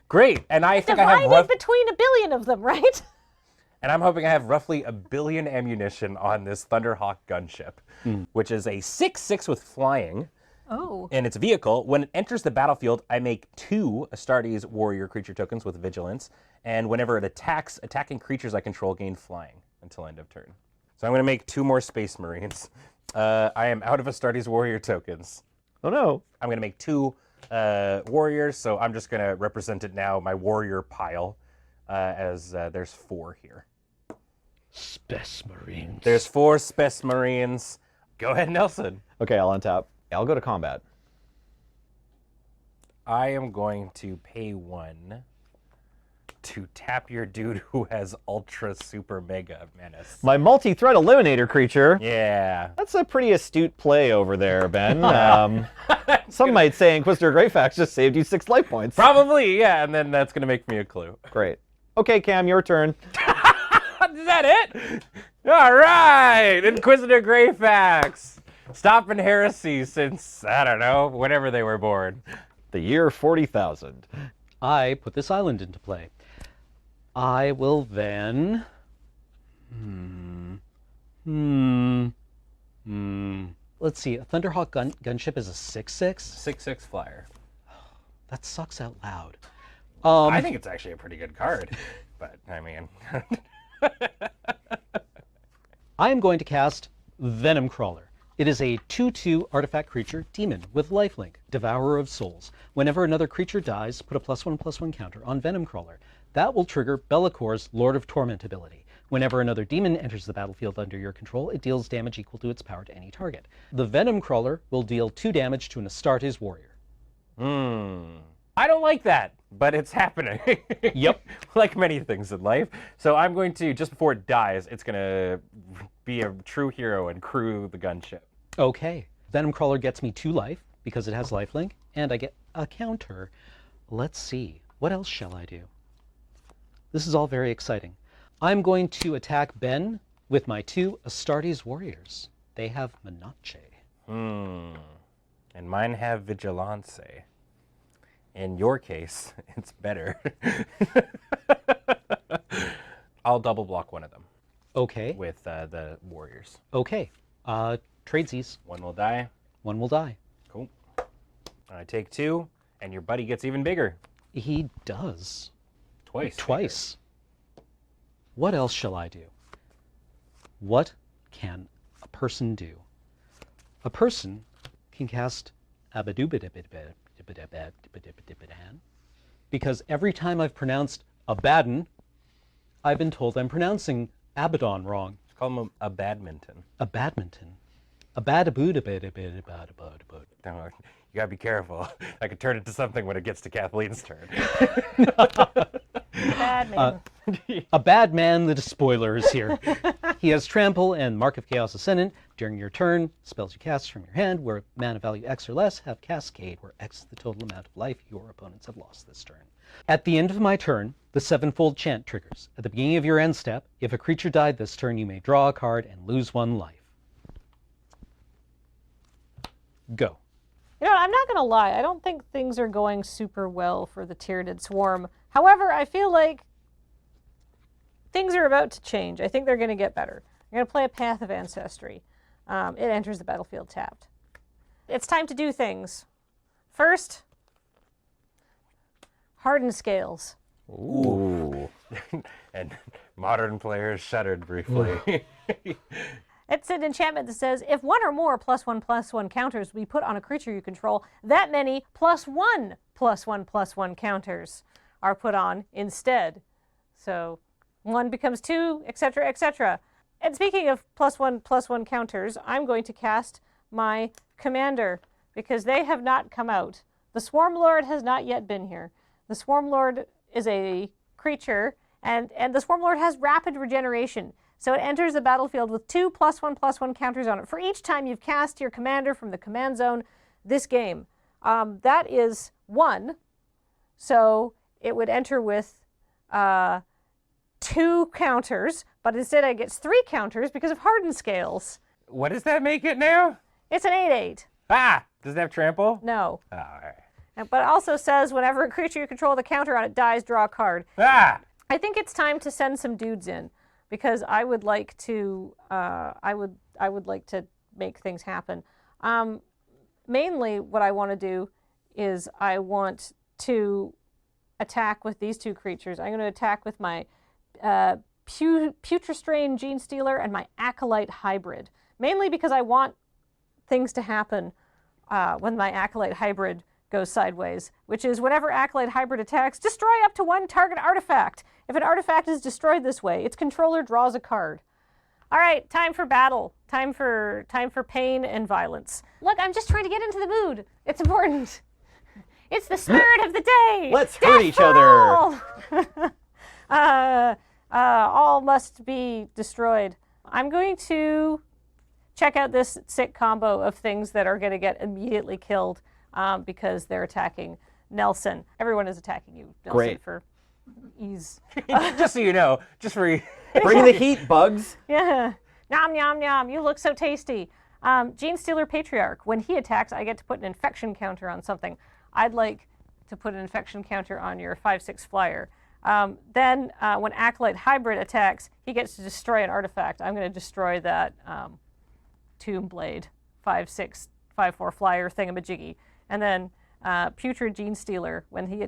Great, and I think I have Divided between 1 billion of them, right? And I'm hoping I have roughly 1 billion ammunition on this Thunderhawk gunship, which is a 6/6 with flying. Oh. In its vehicle. When it enters the battlefield, I make 2 Astartes warrior creature tokens with vigilance, and whenever it attacks, attacking creatures I control gain flying until end of turn. So I'm going to make 2 more Space Marines. I am out of Astartes warrior tokens. Oh no. I'm going to make 2 warriors, so I'm just going to represent it now, my warrior pile, as there's 4 here. Space Marines. There's 4 Space Marines. Go ahead, Nelson. Okay, I'll untap. I'll go to combat. I am going to pay 1 to tap your dude who has ultra super mega menace. My multi-threat eliminator creature. Yeah. That's a pretty astute play over there, Ben. Some might say Inquisitor Greyfax just saved you 6 life points. Probably, yeah, and then that's going to make me a clue. Great. Okay, Cam, your turn. Is that it? All right, Inquisitor Greyfax. Stopping heresy since, I don't know, whenever they were born. The year 40,000. I put this island into play. I will then... Let's see, a Thunderhawk gunship is a 6/6? 6/6 flyer. That sucks out loud. I think it's actually a pretty good card, but, I mean... I am going to cast Venom Crawler. It is a 2/2 artifact creature, demon, with lifelink, Devourer of Souls. Whenever another creature dies, put a +1/+1 counter on Venom Crawler. That will trigger Bellacor's Lord of Torment ability. Whenever another demon enters the battlefield under your control, it deals damage equal to its power to any target. The Venom Crawler will deal 2 damage to an Astartes warrior. I don't like that, but it's happening. Yep. Like many things in life. So I'm going to, just before it dies, it's going to be a true hero and crew the gunship. Okay. Venom Crawler gets me 2 life, because it has lifelink, and I get a counter. Let's see. What else shall I do? This is all very exciting. I'm going to attack Ben with my 2 Astartes warriors. They have Menace. And mine have Vigilance. In your case, it's better. I'll double block one of them. Okay. With the warriors. Okay. Tradesies. 1 will die. 1 will die. Cool. I take 2, and your buddy gets even bigger. He does. Twice. What else shall I do? What can a person do? A person can cast Abadubidibidibid. because every time I've pronounced Abaddon, I've been told I'm pronouncing Abaddon wrong. Call him a badminton. A badminton. A badabooda. No, you gotta be careful. I could turn it to something when it gets to Kathleen's turn. Bad man. A bad man, the spoiler is here. He has Trample and Mark of Chaos Ascendant. During your turn, spells you cast from your hand where mana value X or less have Cascade, where X is the total amount of life your opponents have lost this turn. At the end of my turn, the sevenfold chant triggers. At the beginning of your end step, if a creature died this turn, you may draw a card and lose 1 life. Go. You know, I'm not going to lie. I don't think things are going super well for the Tyranid Swarm. However, I feel like things are about to change. I think they're going to get better. I'm going to play a Path of Ancestry. It enters the battlefield tapped. It's time to do things. First, harden scales. Ooh. And modern players shuddered briefly. It's an enchantment that says, if one or more +1/+1 counters be put on a creature you control, that many +1/+1/+1 counters are put on instead. So 1 becomes 2, etc., etc. And speaking of +1/+1 counters, I'm going to cast my commander because they have not come out. The Swarm Lord has not yet been here. The Swarm Lord is a creature, and the Swarm Lord has rapid regeneration. So it enters the battlefield with 2 +1/+1 counters on it for each time you've cast your commander from the command zone this game. That is 1. So it would enter with 2 counters, but instead it gets 3 counters because of hardened scales. What does that make it now? It's an 8/8. Ah! Does it have trample? No. Oh, all right. But it also says whenever a creature you control with a counter on it dies, draw a card. Ah! I think it's time to send some dudes in because I would like to. I would like to make things happen. Mainly, what I want to do is I want to attack with these 2 creatures. I'm going to attack with my Putrastrain Gene Stealer and my Acolyte Hybrid. Mainly because I want things to happen when my Acolyte Hybrid goes sideways, which is whenever Acolyte Hybrid attacks, destroy up to 1 target artifact. If an artifact is destroyed this way, its controller draws a card. All right, time for battle. Time for pain and violence. Look, I'm just trying to get into the mood. It's important. It's the spirit of the day. Let's hurt each other. All must be destroyed. I'm going to check out this sick combo of things that are going to get immediately killed because they're attacking Nelson. Everyone is attacking you, Nelson, Great. for ease. Just so you know, just for Bring the heat, bugs. Yeah. Nom, nom, nom. You look so tasty. Gene Stealer Patriarch. When he attacks, I get to put an infection counter on something. I'd like to put an infection counter on your 5/6 flyer. Then when Acolyte Hybrid attacks, he gets to destroy an artifact. I'm going to destroy that Tomb Blade 5/6, 5/4 flyer thingamajiggy. And then Putrid Gene Stealer, when he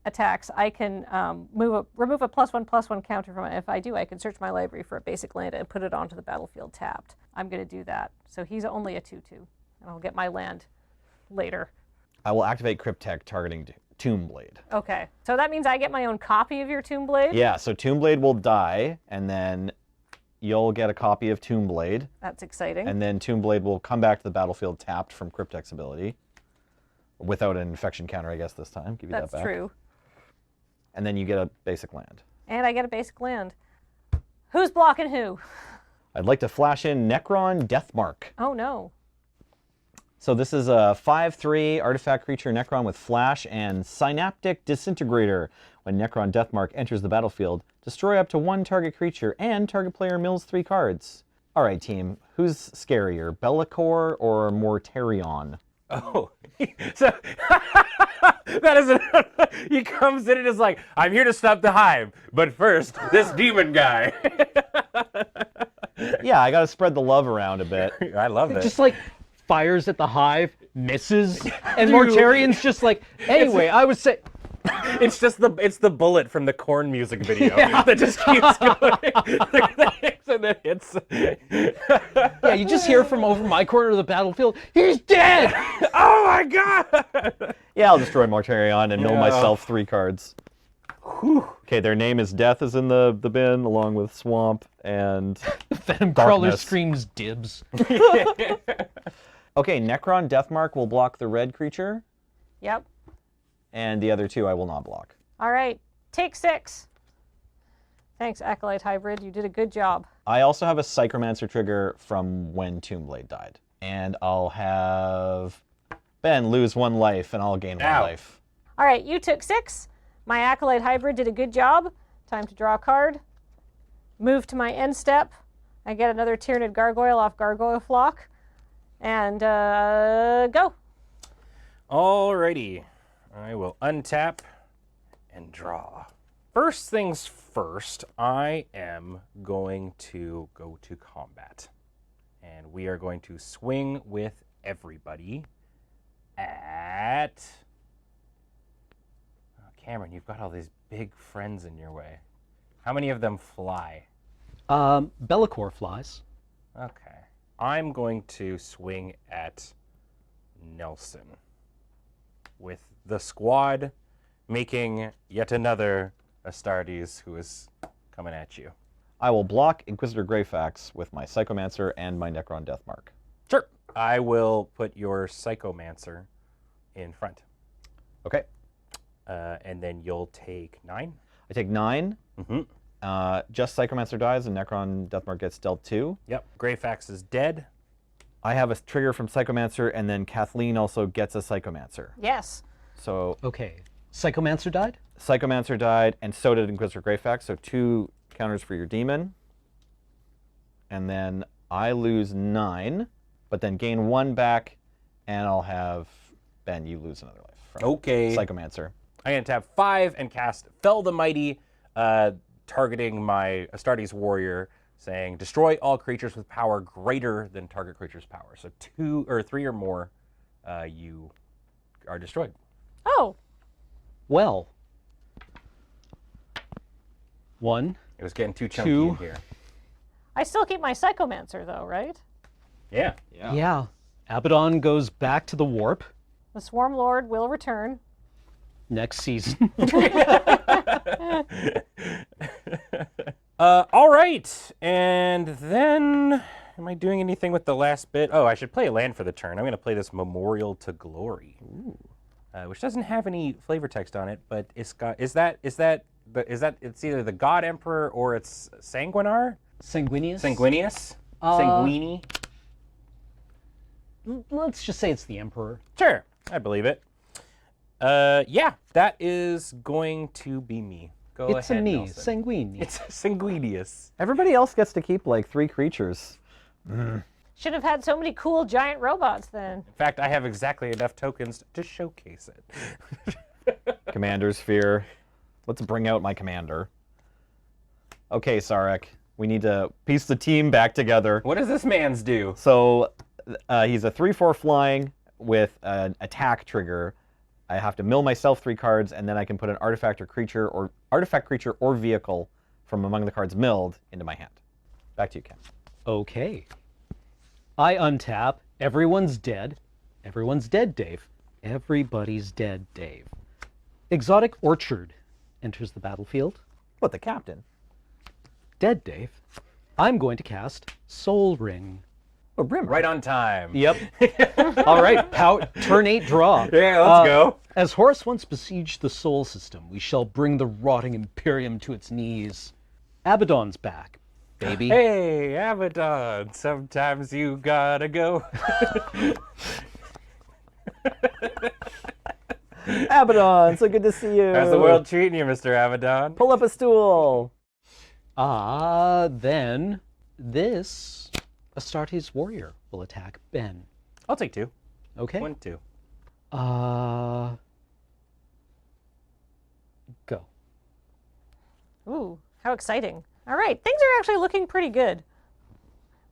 attacks, I can remove a +1/+1 counter from it. If I do, I can search my library for a basic land and put it onto the battlefield tapped. I'm going to do that. So he's only a 2/2, and I'll get my land later. I will activate Cryptek targeting Tomb Blade. Okay, so that means I get my own copy of your Tomb Blade? Yeah, so Tomb Blade will die, and then you'll get a copy of Tomb Blade. That's exciting. And then Tomb Blade will come back to the battlefield tapped from Cryptek's ability. Without an infection counter, I guess, this time. Give you That's that back. true. And then you get a basic land. And I get a basic land. Who's blocking who? I'd like to flash in Necron Deathmark. Oh, no. So this is a 5/3 artifact creature Necron with Flash and Synaptic Disintegrator. When Necron Deathmark enters the battlefield, destroy up to 1 target creature and target player mills 3 cards. All right, team. Who's scarier, Be'lakor or Mortarion? Oh, so that is he comes in and is like, I'm here to stop the hive, but first, this demon guy. Yeah, I got to spread the love around a bit. I love it. Just like fires at the hive, misses, and Mortarion's just like, anyway, I was saying. It's the bullet from the Korn music video that just keeps going. and it hits. Yeah, you just hear from over my corner of the battlefield, he's dead! Oh my god! Yeah, I'll destroy Mortarion and mill Yeah. myself 3 cards. Okay, their name is Death is in the bin, along with Swamp and Venom Crawler Darkness. screams dibs. Okay, Necron Deathmark will block the red creature, Yep. and the other 2 I will not block. All right. Take 6. Thanks, Acolyte Hybrid. You did a good job. I also have a Psychomancer trigger from when Tombblade died. And I'll have Ben lose 1 life, and I'll gain 1 Ow. life. All right, you took 6. My Acolyte Hybrid did a good job. Time to draw a card. Move to my end step. I get another Tyrannid Gargoyle off Gargoyle Flock. And go. Alrighty. I will untap and draw. First things first, I am going to go to combat. And we are going to swing with everybody at... Oh, Cameron, you've got all these big friends in your way. How many of them fly? Bellicor flies. Okay. I'm going to swing at Nelson with the squad making yet another Astartes who is coming at you. I will block Inquisitor Greyfax with my Psychomancer and my Necron Deathmark. Sure. I will put your Psychomancer in front. Okay. And then you'll take 9. I take 9. Mm-hmm. Just Psychomancer dies and Necron Deathmark gets dealt 2. Yep. Greyfax is dead. I have a trigger from Psychomancer, and then Kathleen also gets a Psychomancer. Yes. So Okay. Psychomancer died? Psychomancer died, and so did Inquisitor Greyfax, so 2 counters for your demon. And then I lose 9, but then gain 1 back, and I'll have Ben, you lose another life from Okay. Psychomancer. I'm going to tap 5 and cast Fell the Mighty, targeting my Astartes warrior, saying destroy all creatures with power greater than target creature's power. So 2 or 3 or more, you are destroyed. Oh, Well. 1. It was getting too chunky 2. in here. I still keep my Psychomancer, though, right? Yeah. Yeah. Abaddon goes back to the warp The Swarm Lord will return. next season. All right. And then, am I doing anything with the last bit? Oh, I should play a land for the turn. I'm going to play this Memorial to Glory, which doesn't have any flavor text on it, but it's got. Is that? It's either the God Emperor or it's Sanguinar? Sanguinius? Sanguinius? Sanguini? Let's just say it's the Emperor. Sure, I believe it. Yeah, that is going to be me. Go It's a ahead, me, Nelson. Sanguini. It's Sanguinius. Everybody else gets to keep like 3 creatures. Should have had so many cool giant robots then. In fact, I have exactly enough tokens to showcase it. Commander's Fear. Let's bring out my commander. Okay, Sarek. We need to piece the team back together. What does this man's do? So he's a 3/4 flying with an attack trigger. I have to mill myself 3 cards, and then I can put an artifact creature or vehicle from among the cards milled into my hand. Back to you, Ken. Okay. I untap. Everyone's dead. Everyone's dead, Dave. Everybody's dead, Dave. Exotic Orchard enters the battlefield. What, the captain? Dead, Dave. I'm going to cast Soul Ring. Oh, Brim. Right on time. Yep. All right, turn 8 draw. Yeah, let's go. As Horus once besieged the Sol system, we shall bring the rotting Imperium to its knees. Abaddon's back, baby. Hey, Abaddon, sometimes you gotta go. Abaddon, so good to see you. How's the world treating you, Mr. Abaddon? Pull up a stool. Then this Astartes warrior will attack Ben. I'll take 2. Okay. 1, 2. Go. Ooh, how exciting. All right, things are actually looking pretty good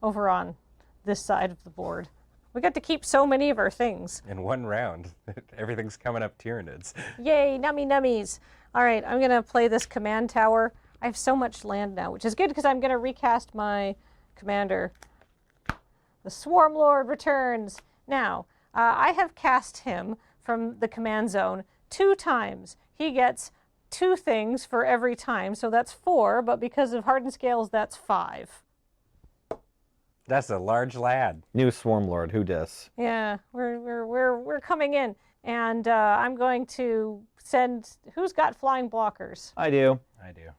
over on this side of the board. We got to keep so many of our things. In 1 round, everything's coming up Tyranids. Yay, nummy nummies. All right, I'm going to play this command tower I have so much land now, which is good because I'm going to recast my commander. The Swarm Lord returns. Now, I have cast him from the command zone 2 times. He gets 2 things for every time, so that's 4, but because of hardened scales, that's 5. That's a large lad. New Swarm Lord, who dis? Yeah, we're coming in, and I'm going to send. Who's got flying blockers? I do. I do.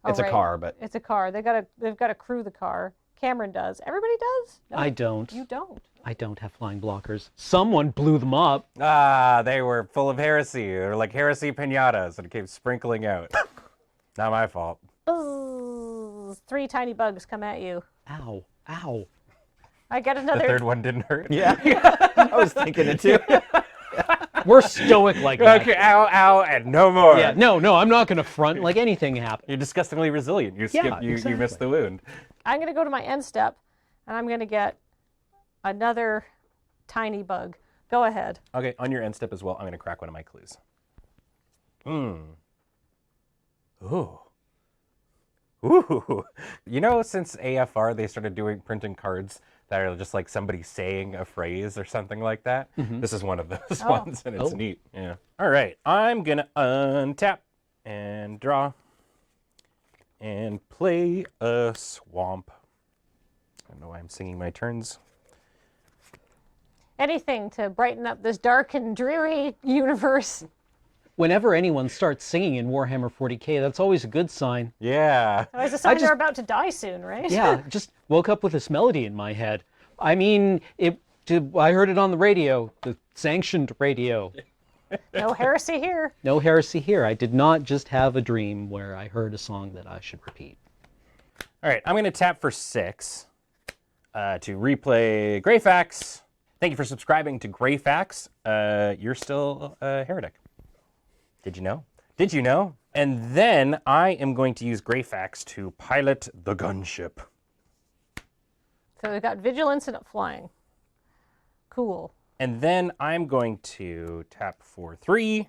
It's a car, but It's a car. They've got to crew the car. Cameron does. Everybody does? No, I don't. You don't. I don't have flying blockers. Someone blew them up. Ah, they were full of heresy. They were like heresy pinatas and it came sprinkling out. Not my fault. Buzz. 3 tiny bugs come at you. Ow. Ow. I get The another. third one didn't hurt. yeah, I was thinking it too. We're stoic like that. Okay, ow, ow, and no more. Yeah, no, I'm not going to front like anything happened. You're disgustingly resilient. You Yeah, you missed exactly. the wound. I'm going to go to my end step, and I'm going to get another tiny bug. Go ahead. Okay, on your end step as well, I'm going to crack one of my clues. Ooh. Ooh. You know, since AFR, they started printing cards that are just like somebody saying a phrase or something like that. This is one of those ones, and it's neat. Yeah. All right, I'm going to untap and draw and play a swamp. I don't know why I'm singing my turns. Anything to brighten up this dark and dreary universe. Whenever anyone starts singing in Warhammer 40k, that's always a good sign. Yeah. It's a sign they're about to die soon, right? Yeah, just woke up with this melody in my head. I mean, I heard it on the radio, the sanctioned radio. No heresy here. No heresy here. I did not just have a dream where I heard a song that I should repeat. All right, I'm going to tap for 6 to replay Greyfax. Thank you for subscribing to Greyfax. You're still a heretic. Did you know? Did you know? And then I am going to use Greyfax to pilot the gunship. So we've got vigilance and flying. Cool. And then I'm going to tap for 3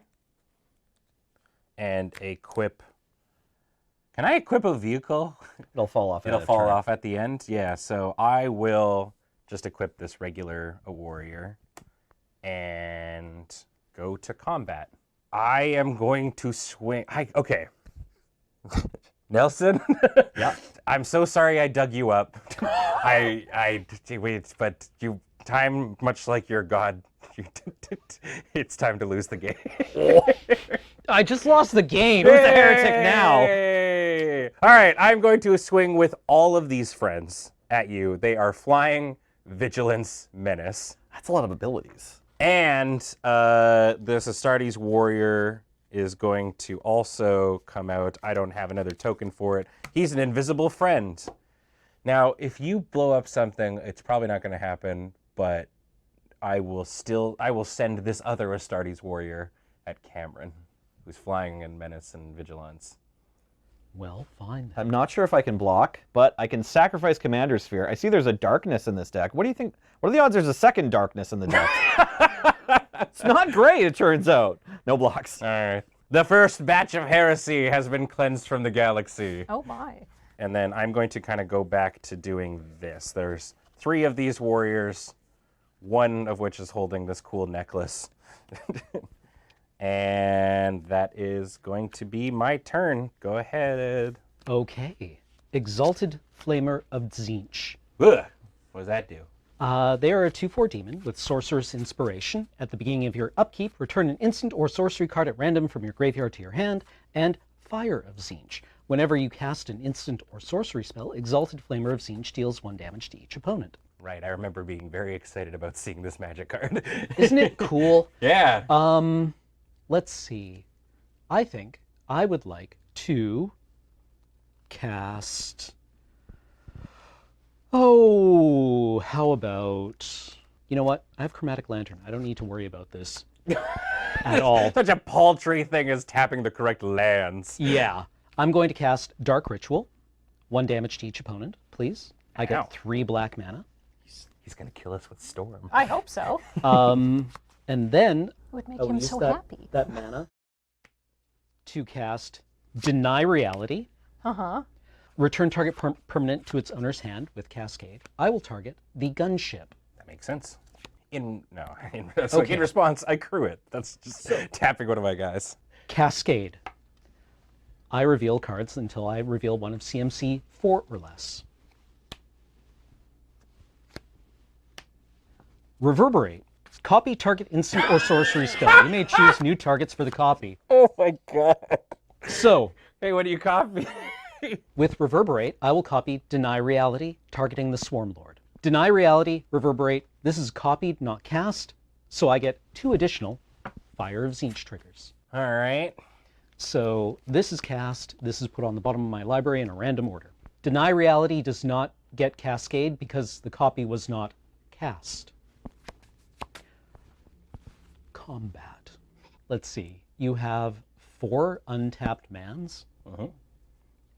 and equip. Can I equip a vehicle? It'll fall off. It'll fall off at the end? Yeah, so I will just equip this regular warrior and go to combat. I am going to swing. Okay. Nelson? Yeah. I'm so sorry I dug you up. Wait, but you time much like your god. It's time to lose the game. I just lost the game. Who's the heretic now? Yay! All right, I'm going to swing with all of these friends at you. They are flying, vigilance, menace. That's a lot of abilities. And the Astartes warrior is going to also come out. I don't have another token for it. He's an invisible friend. Now, if you blow up something, it's probably not going to happen, but I will send this other Astartes warrior at Cameron, who's flying in menace and vigilance. Well, fine. I'm not sure if I can block, but I can sacrifice Commander Sphere. I see there's a darkness in this deck. What do you think? What are the odds there's a second darkness in the deck? It's not great, it turns out. No blocks. All right. The first batch of heresy has been cleansed from the galaxy. Oh my. And then I'm going to kind of go back to doing this. There's 3 of these warriors, one of which is holding this cool necklace. And that is going to be my turn. Go ahead. Okay. Exalted Flamer of Tzeentch. Ugh. What does that do? They are a 2/4 demon with Sorcerer's Inspiration. At the beginning of your upkeep, return an instant or sorcery card at random from your graveyard to your hand, and Fire of Tzeentch. Whenever you cast an instant or sorcery spell, Exalted Flamer of Tzeentch deals 1 damage to each opponent. Right, I remember being very excited about seeing this magic card. Isn't it cool? Yeah. Let's see. I think I would like to cast... Oh, how about... You know what? I have Chromatic Lantern. I don't need to worry about this at all. Such a paltry thing as tapping the correct lands. Yeah. I'm going to cast Dark Ritual. 1 damage to each opponent, please. I Ow. get 3 black mana. He's going to kill us with Storm. I hope so. And then It would make I will him use so that, happy. that mana to cast deny reality, Uh-huh. return target permanent to its owner's hand with Cascade. I will target the gunship. That makes sense. That's like in response, I crew it. That's just tapping one of my guys. Cascade. I reveal cards until I reveal one of CMC 4 or less. Reverberate. Copy target instant or sorcery spell. You may choose new targets for the copy. Oh my god. So, Hey, what do you copy? with Reverberate, I will copy Deny Reality, targeting the Swarm Lord. Deny Reality, Reverberate. This is copied, not cast, so I get 2 additional Fire of Tzeentch triggers. All right. So this is cast, this is put on the bottom of my library in a random order. Deny Reality does not get Cascade because the copy was not cast. Combat. Let's see. You have 4 untapped mans,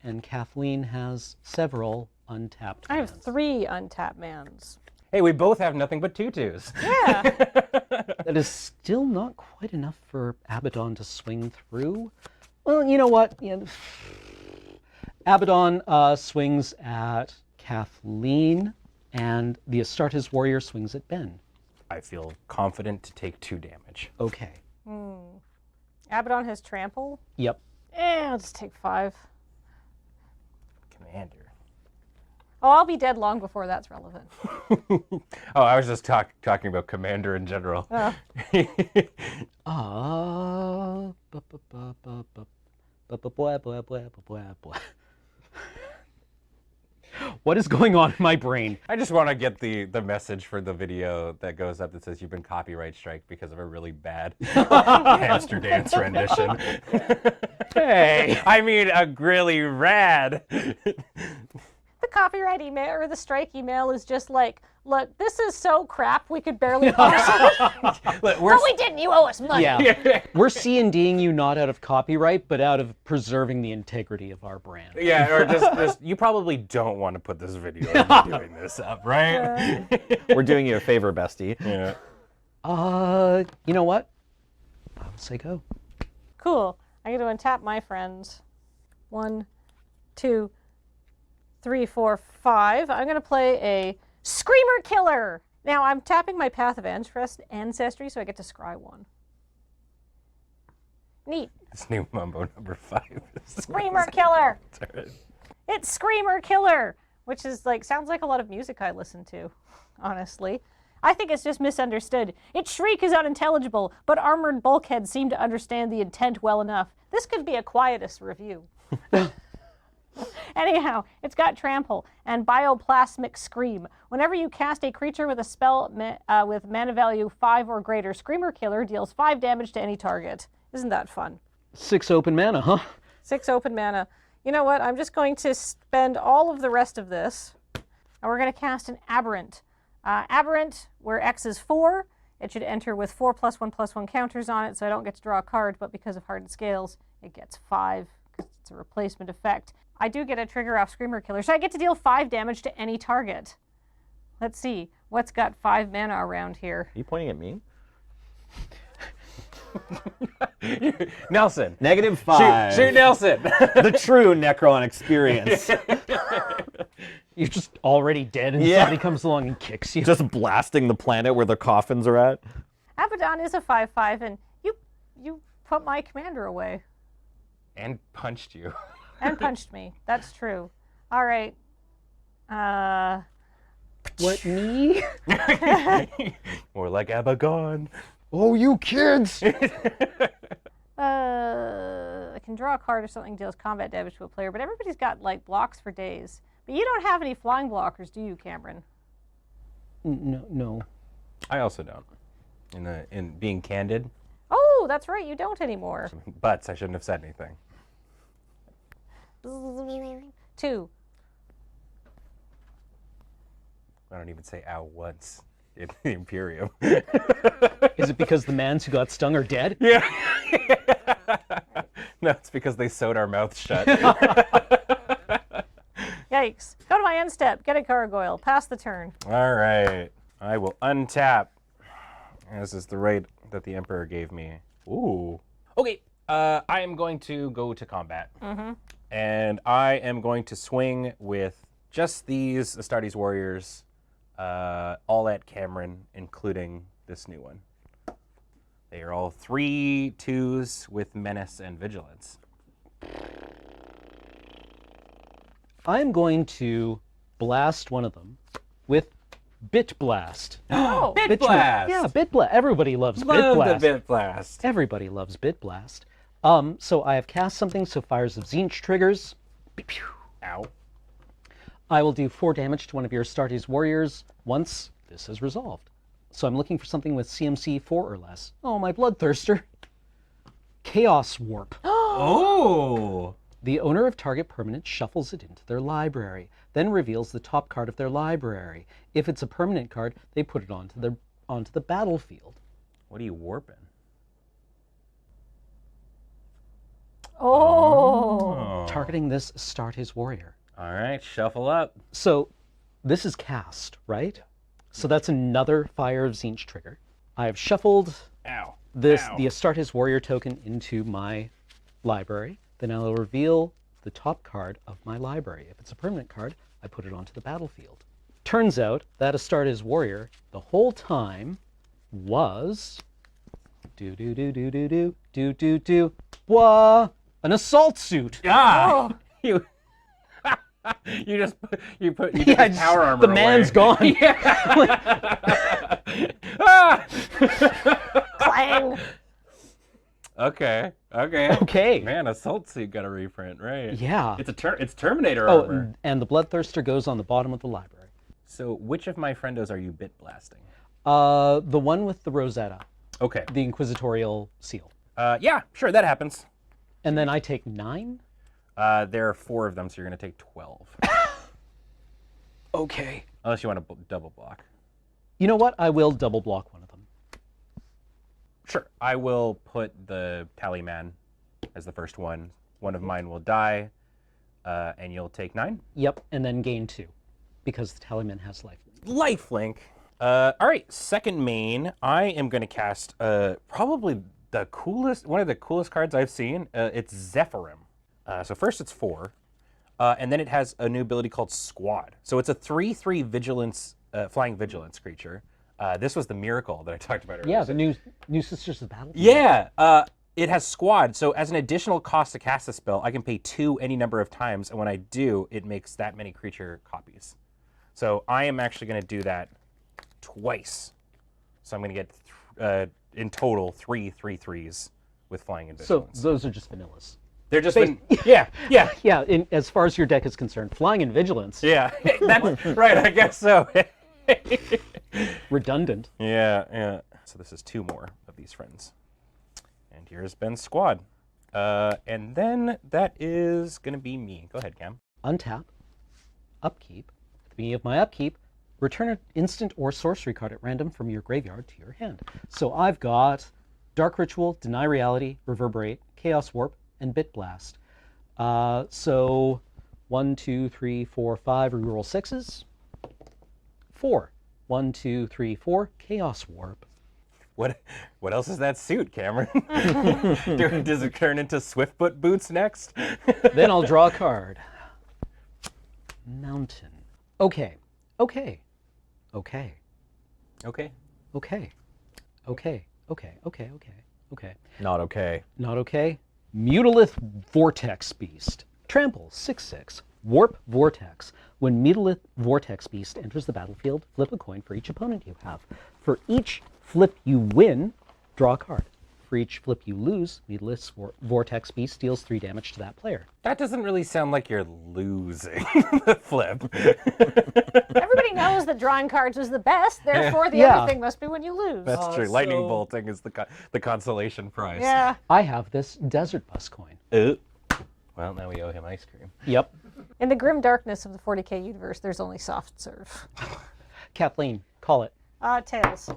and Kathleen has several untapped I have mans. 3 untapped mans. Hey, we both have nothing but tutus. Yeah. That is still not quite enough for Abaddon to swing through. Well, you know what? Abaddon swings at Kathleen, and the Astartes warrior swings at Ben. I feel confident to take 2 damage. Okay. Abaddon has trample. Yep. I'll just take 5. Commander. Oh, I'll be dead long before that's relevant. Oh, I was just talking about Commander in general. Oh. What is going on in my brain? I just want to get the message for the video that goes up that says you've been copyright strike because of a really bad hamster dance rendition. Hey! I mean, a really rad. The copyright email or the strike email is just like, look, this is so crap we could barely post it. Look, But we didn't. You owe us money. Yeah. We're C&D'ing you not out of copyright, but out of preserving the integrity of our brand. Yeah, or just you probably don't want to put this video of me doing this up, right? We're doing you a favor, bestie. Yeah. You know what? I will say go. Cool. I'm going to untap my friends. 1, 2, 3, 4, 5. I'm going to play a Screamer Killer. Now I'm tapping my Path of Ancestry, so I get to scry 1. Neat. It's new Mumbo number 5. Screamer Killer. Sorry. It's Screamer Killer, which is like sounds like a lot of music I listen to, honestly. I think it's just misunderstood. Its shriek is unintelligible, but armored bulkheads seem to understand the intent well enough. This could be a Quietus review. Anyhow, it's got Trample and Bioplasmic Scream. Whenever you cast a creature with a spell with mana value 5 or greater, Screamer Killer deals 5 damage to any target. Isn't that fun? 6 open mana, huh? 6 open mana. You know what? I'm just going to spend all of the rest of this, and we're going to cast an Aberrant. Aberrant, where X is 4, it should enter with 4+1/+1 counters on it, so I don't get to draw a card, but because of Hardened Scales, it gets 5, because it's a replacement effect. I do get a trigger off Screamer Killer, so I get to deal 5 damage to any target. Let's see, what's got 5 mana around here? Are you pointing at me? Nelson. -5. Shoot Nelson. The true Necron experience. You're just already dead and Yeah. somebody comes along and kicks you. Just blasting the planet where the coffins are at. Abaddon is a 5/5, and you put my commander away. And punched you. And punched me. That's true. All right. What, me? More like Abaddon. Oh, you kids! I can draw a card if something deals combat damage to a player, but everybody's got like blocks for days. But you don't have any flying blockers, do you, Cameron? No. I also don't. In being candid, Oh, that's right, you don't anymore. butts, I shouldn't have said anything. 2. I don't even say ow once in the Imperium. Is it because the mans who got stung are dead? Yeah. No, it's because they sewed our mouths shut. Yikes. Go to my end step. Get a gargoyle. Pass the turn. All right. I will untap, as is the right that the Emperor gave me. Ooh. Okay. I am going to go to combat. And I am going to swing with just these Astartes warriors, all at Cameron, including this new one. They are all 3 2s with menace and vigilance. I'm going to blast one of them with Bit Blast. Oh, Bit blast! Yeah, Bit Blast. Everybody loves Bit Love Blast. the bit blast. Everybody loves Bit Blast. So I have cast something, so fires of Tzeentch triggers. Pew. Ow. I will do 4 damage to one of your Astartes warriors once this is resolved. So I'm looking for something with CMC 4 or less. Oh, my Bloodthirster. Chaos Warp. Oh! The owner of target permanent shuffles it into their library, then reveals the top card of their library. If it's a permanent card, they put it onto the battlefield. What are you warping? oh. Targeting this Astartes warrior. All right, shuffle up. So this is cast, right? So that's another Fire of Tzeentch trigger. I have shuffled Ow. the Ow. Astartes warrior token into my library. Then I'll reveal the top card of my library. If it's a permanent card, I put it onto the battlefield. Turns out that Astartes warrior the whole time was an assault suit. Ah! Oh. You you put Yeah, his power armor the man's away. gone. Ah! Clang. Okay. Okay. Okay. Man, assault suit got a reprint, right? Yeah. It's Terminator Oh, armor. and the Bloodthirster goes on the bottom of the library. So which of my friendos are you bit blasting? The one with the Rosetta, Okay. the Inquisitorial seal. Yeah, sure, that happens. And then I take 9? There are 4 of them, so you're gonna take 12. Okay. Unless you want to double block. You know what? I will double block one of them. Sure. I will put the Tallyman as the first one. One of mine will die, and you'll take 9. Yep, and then gain 2, because the Tallyman has life. Lifelink. All right, second main. I am going to cast probably one of the coolest cards I've seen. It's Zephyrim. So first it's 4, and then it has a new ability called Squad. So it's a 3/3 vigilance, flying vigilance creature. This was the miracle that I talked about earlier. Yeah, the new Sisters of Battle. Yeah, it has Squad. So as an additional cost to cast a spell, I can pay 2 any number of times, and when I do, it makes that many creature copies. So I am actually going to do that twice. So I'm going to get, in total, 3 3/3s with flying and So vigilance. those are just vanillas. They're just yeah. Yeah, as far as your deck is concerned, flying and vigilance, Yeah, that's right, I guess so. redundant. Yeah. So this is 2 more of these friends. And here's Ben's Squad. And then that is going to be me. Go ahead, Cam. Untap, upkeep. At the beginning of my upkeep, return an instant or sorcery card at random from your graveyard to your hand. So I've got Dark Ritual, Deny Reality, Reverberate, Chaos Warp, and Bit Blast. So 1, 2, 3, 4, 5, reroll 6s. 4. 1, 2, 3, 4, Chaos Warp. What else is that suit, Cameron? Does it turn into Swiftfoot boots next? Then I'll draw a card. Mountain. Okay. Okay. Not okay. Not okay. Mutalith Vortex Beast. Trample, 6/6. Warp Vortex. When Mutalith Vortex Beast enters the battlefield, flip a coin for each opponent you have. For each flip you win, draw a card. For each flip you lose, Mutalith Vortex Beast deals 3 damage to that player. That doesn't really sound like you're losing the flip. Everybody knows that drawing cards is the best, therefore the Yeah. other thing must be when you lose. That's true. Lightning bolting is the consolation prize. Yeah. I have this Desert Bus coin. Well, now we owe him ice cream. Yep. In the grim darkness of the 40k universe, there's only soft serve. Kathleen, call it. Tails.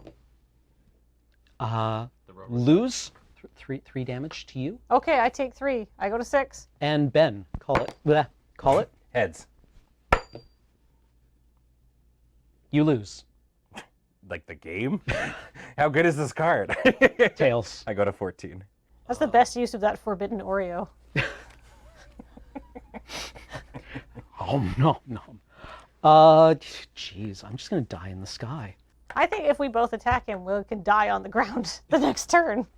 Lose 3 damage to you. Okay, I take 3. I go to 6. And Ben, call it. Bleh, call it. Heads. You lose. Like the game? How good is this card? Tails. I go to 14. That's the best use of that forbidden Oreo. Oh, no. Jeez, I'm just going to die in the sky. I think if we both attack him, we can die on the ground the next turn.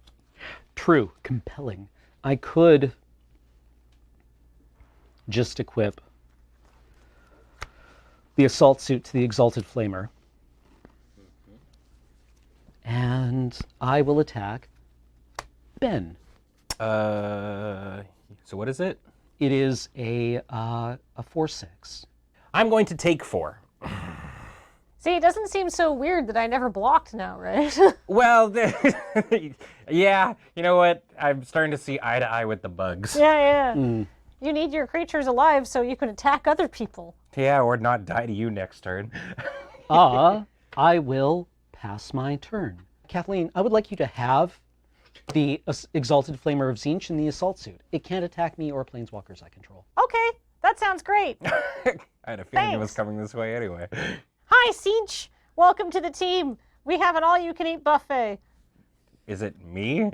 True, compelling. I could just equip the assault suit to the Exalted Flamer. And I will attack Ben. So what is it? It is a 4/6. I'm going to take 4. See, it doesn't seem so weird that I never blocked now, right? Well, yeah, you know what? I'm starting to see eye to eye with the bugs. Yeah. You need your creatures alive so you can attack other people. Yeah, or not die to you next turn. I will pass my turn. Kathleen, I would like you to have the Exalted Flamer of Tzeentch in the assault suit. It can't attack me or planeswalkers I control. Okay, that sounds great. I had a feeling it was Thanks. coming this way anyway. Hi, Tzeentch. Welcome to the team. We have an all-you-can-eat buffet. Is it me?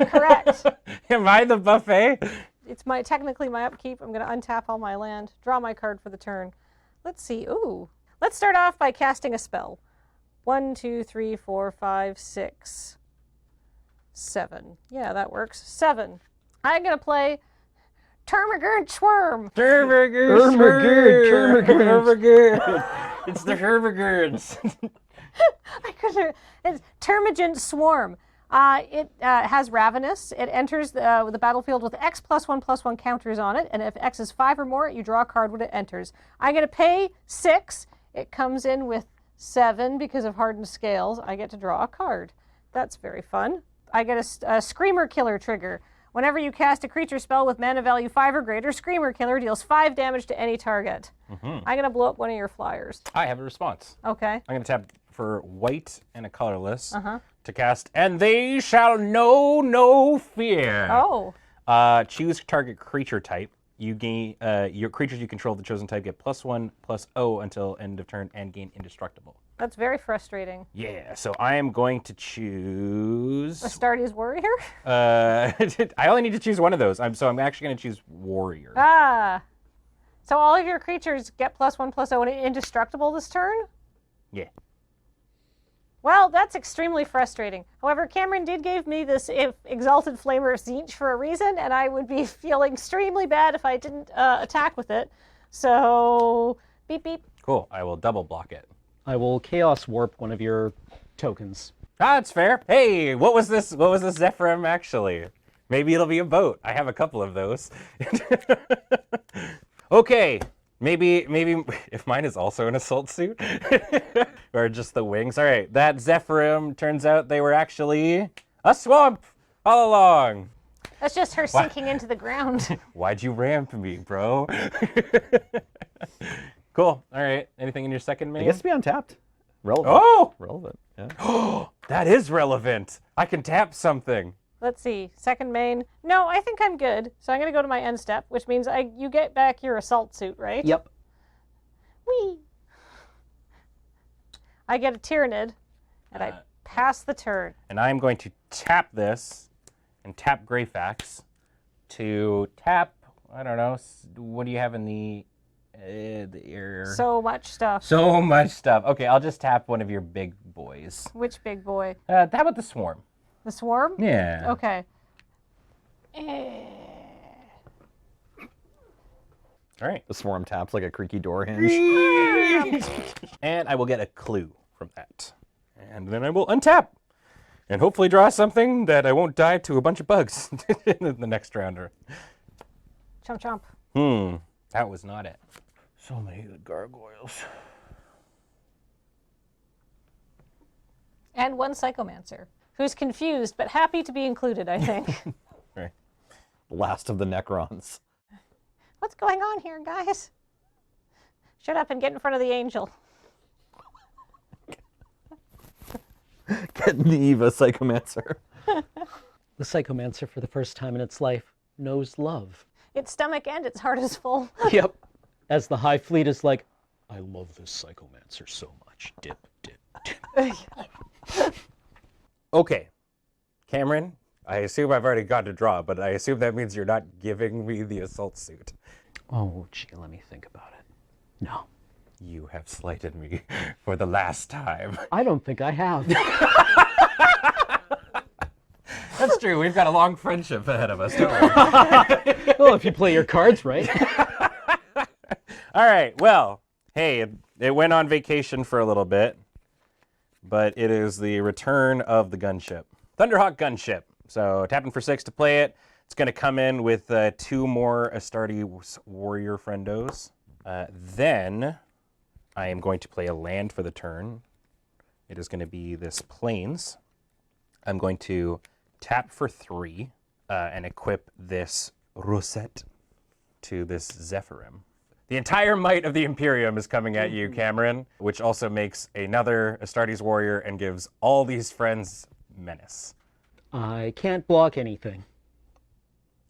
Correct. Am I the buffet? It's technically my upkeep. I'm going to untap all my land, draw my card for the turn. Let's see. Ooh. Let's start off by casting a spell. 1, 2, 3, 4, 5, 6, 7. Yeah, that works. 7. I'm going to play Termagant Swarm. Termagant. It's the Herbigirds. It's Termagant Swarm. It has Ravenous. It enters the battlefield with X +1/+1 counters on it, and if X is 5 or more, you draw a card when it enters. I'm going to pay 6. It comes in with 7 because of Hardened Scales. I get to draw a card. That's very fun. I get a Screamer Killer trigger. Whenever you cast a creature spell with mana value 5 or greater, Screamer Killer deals 5 damage to any target. I'm going to blow up one of your flyers. I have a response. Okay. I'm going to tap for white and a colorless to cast, and they shall know no fear. Oh. Choose target creature type. You gain your creatures you control the chosen type get +1/+0 until end of turn and gain indestructible. That's very frustrating. Yeah, so I am going to choose. Astartes Warrior? I only need to choose one of those. So I'm actually going to choose Warrior. Ah. So all of your creatures get +1/+0 and indestructible this turn? Yeah. Well, that's extremely frustrating. However, Cameron did give me this Exalted Flamer of Tzeentch for a reason, and I would be feeling extremely bad if I didn't attack with it. So, beep beep. Cool. I will double block it. I will Chaos Warp one of your tokens. Ah, that's fair. Hey, what was this? What was this Zephyrim actually? Maybe it'll be a boat. I have a couple of those. Okay. Maybe if mine is also an assault suit, or just the wings. All right, that Zephyrim, turns out they were actually a swamp all along. That's just her sinking into the ground. Why'd you ramp me, bro? Cool. All right. Anything in your second main? It gets to be untapped. Relevant. Oh! Relevant. Yeah. That is relevant. I can tap something. Let's see. Second main. No, I think I'm good. So I'm going to go to my end step, which means you get back your assault suit, right? Yep. Whee! I get a Tyrannid, and I pass the turn. And I'm going to tap this and tap Greyfax to tap, I don't know, what do you have in the air? So much stuff. So much stuff. Okay, I'll just tap one of your big boys. Which big boy? How about the Swarm? The Swarm? Yeah. Okay. All right. The swarm taps like a creaky door hinge. And I will get a clue from that. And then I will untap. And hopefully draw something that I won't die to a bunch of bugs in the next rounder. Chomp chomp. That was not it. So many good gargoyles. And one Psychomancer, who's confused but happy to be included, I think. Right. Last of the Necrons. What's going on here, guys? Shut up and get in front of the angel. Getting the Eva Psychomancer. The Psychomancer, for the first time in its life, knows love. Its stomach and its heart is full. Yep. As the High Fleet is like, I love this Psychomancer so much. Dip, dip, dip. Okay. Cameron, I assume I've already got to draw, but I assume that means you're not giving me the assault suit. Oh, gee, let me think about it. No. You have slighted me for the last time. I don't think I have. That's true. We've got a long friendship ahead of us, don't we? Well, if you play your cards right. All right. Well, hey, it went on vacation for a little bit, but it is the return of the gunship. Thunderhawk gunship. So tapping for 6 to play it. It's going to come in with 2 more Astartes warrior friendos. Then I am going to play a land for the turn. It is going to be this Plains. I'm going to tap for 3 and equip this Rosette to this Zephyrim. The entire might of the Imperium is coming at you, Cameron, which also makes another Astartes warrior and gives all these friends menace. I can't block anything.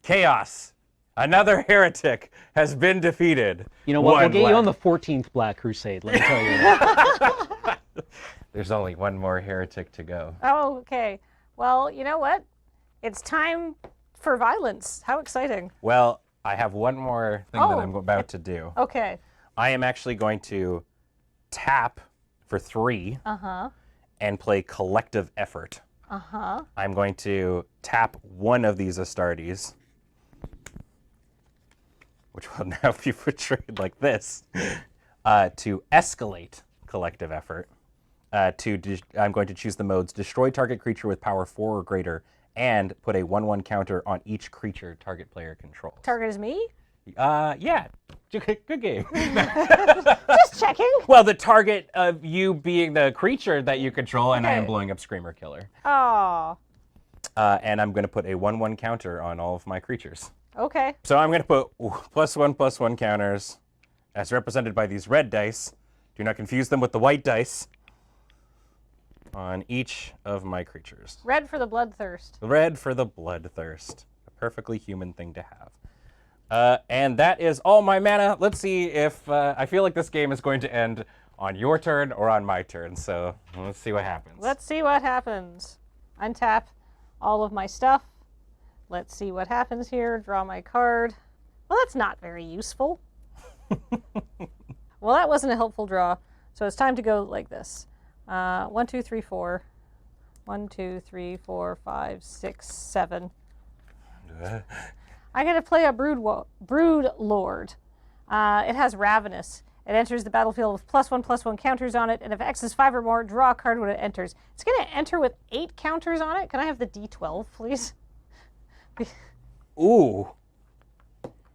Chaos. Another heretic has been defeated. You know what? We'll One get you on left. the 14th Black Crusade, let me tell you that. There's only one more heretic to go. Oh, okay. Well, you know what? It's time for violence. How exciting. Well, I have one more thing that Oh. I'm about to do. Okay. I am actually going to tap for 3 and play collective effort. I'm going to tap one of these Astartes, which will now be portrayed like this, to escalate collective effort. I'm going to choose the modes destroy target creature with power 4 or greater and put a 1/1 counter on each creature target player controls. Target is me? Yeah. Good game. Just checking. Well, the target of you being the creature that you control, and I am Okay. blowing up Screamer Killer. Oh, And I'm going to put a 1/1 counter on all of my creatures. okay. So I'm going to put +1/+1 counters, as represented by these red dice. Do not confuse them with the white dice. On each of my creatures. Red for the bloodthirst. Red for the bloodthirst. A perfectly human thing to have. And that is all my mana. Let's see if I feel like this game is going to end on your turn or on my turn. So let's see what happens. Let's see what happens. Untap all of my stuff. Let's see what happens here. Draw my card. Well, that's not very useful. Well, that wasn't a helpful draw. So it's time to go like this. 1, 2, 3, 4. 1, 2, 3, 4, 5, 6, 7. I'm going to play a Brood Lord. It has Ravenous. It enters the battlefield with +1/+1 counters on it, and if X is 5 or more, draw a card when it enters. It's going to enter with 8 counters on it. Can I have the D12, please? Ooh.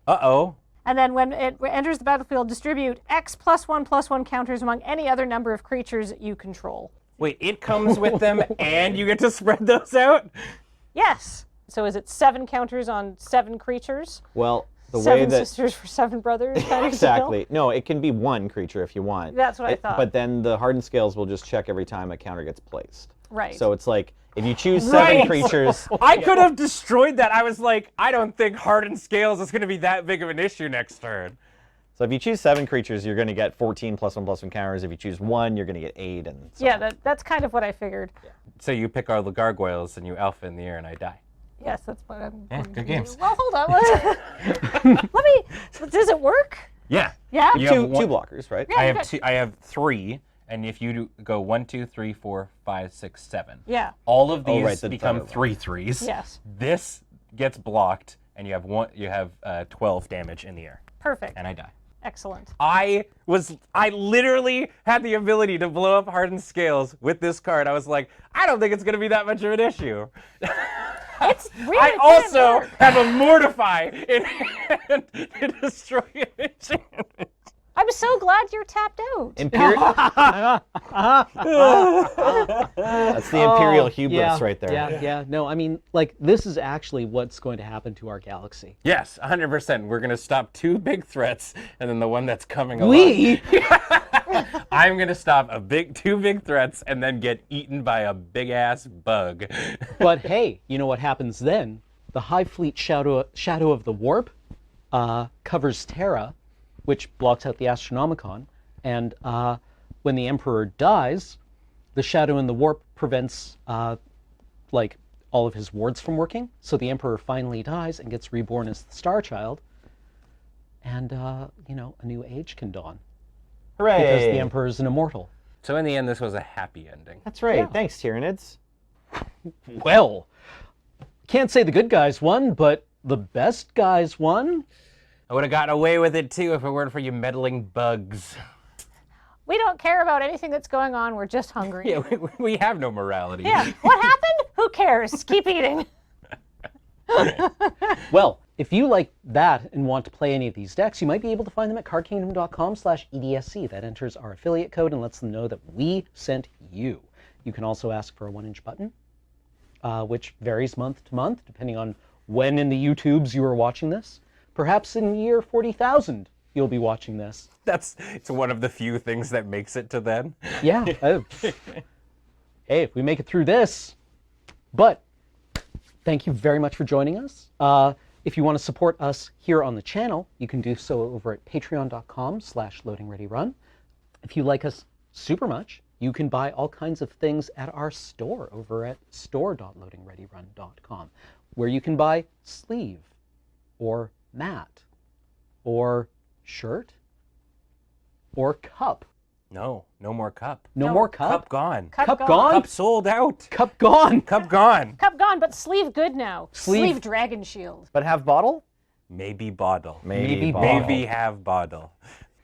Uh-oh. And then when it enters the battlefield, distribute X +1/+1 counters among any other number of creatures you control. Wait, it comes with them and you get to spread those out? Yes. So is it 7 counters on 7 creatures? Well, the way 7 that sisters for 7 brothers kind of exactly. No, it can be 1 creature if you want. That's what I thought. But then the hardened scales will just check every time a counter gets placed. Right. So it's like if you choose 7 Right. creatures, I could have destroyed that. I was like, I don't think Hardened Scales is going to be that big of an issue next turn. so if you choose 7 creatures, you're going to get 14 +1/+1 counters. If you choose 1, you're going to get 8, and so yeah, on. that's kind of what I figured. So you pick all the gargoyles and you alpha in the air and I die. Yes, that's what I'm going to good do. games. Well, hold on. Let me. Does it work? Yeah. Yeah. You two have one- blockers, right? Yeah. I have good. 2. I have 3, and if you go 1, 2, 3, 4, 5, 6, 7, Yeah. all of these right, the become third 3/3s. Yes. This gets blocked, and you have 12 damage in the air, Perfect. and I die. Excellent. I literally had the ability to blow up Hardened Scales with this card. I was like, I don't think it's going to be that much of an issue. It's really I good also work. have a Mortify in hand to destroy an enchantment. I'm so glad you're tapped out. Imperial. That's the Imperial hubris yeah, right there. Yeah. No, I mean, like, this is actually what's going to happen to our galaxy. Yes, 100%. We're going to stop 2 big threats, and then the one that's coming along. We? I'm going to stop 2 big threats and then get eaten by a big-ass bug. But hey, you know what happens then? The Hive Fleet Shadow of the Warp covers Terra, which blocks out the Astronomicon. And when the Emperor dies, the Shadow in the Warp prevents like all of his wards from working. So the Emperor finally dies and gets reborn as the Star Child. And, you know, a new age can dawn. Hooray! Because the Emperor is an immortal. So in the end, this was a happy ending. That's right. Yeah. Thanks, Tyranids. Well, can't say the good guys won, but the best guys won. I would have gotten away with it too if it weren't for you meddling bugs. We don't care about anything that's going on. We're just hungry. Yeah, we have no morality. Yeah. What happened? Who cares? Keep eating. Well, if you like that and want to play any of these decks, you might be able to find them at cardkingdom.com/EDSC. That enters our affiliate code and lets them know that we sent you. You can also ask for a 1-inch button, which varies month to month, depending on when in the YouTubes you are watching this. Perhaps in year 40,000, you'll be watching this. It's one of the few things that makes it to then. Yeah. Hey, if we make it through this. But thank you very much for joining us. If you want to support us here on the channel, you can do so over at patreon.com/loadingreadyrun. If you like us super much, you can buy all kinds of things at our store over at store.loadingreadyrun.com, where you can buy sleeve or mat or shirt or cup. No more cup. No more cup? Cup gone. Cup gone? Cup sold out. Cup gone. Cup gone. Cup gone, but sleeve good now. Sleeve- Dragon Shield. But have bottle? Maybe bottle. Maybe bottle. Maybe have bottle.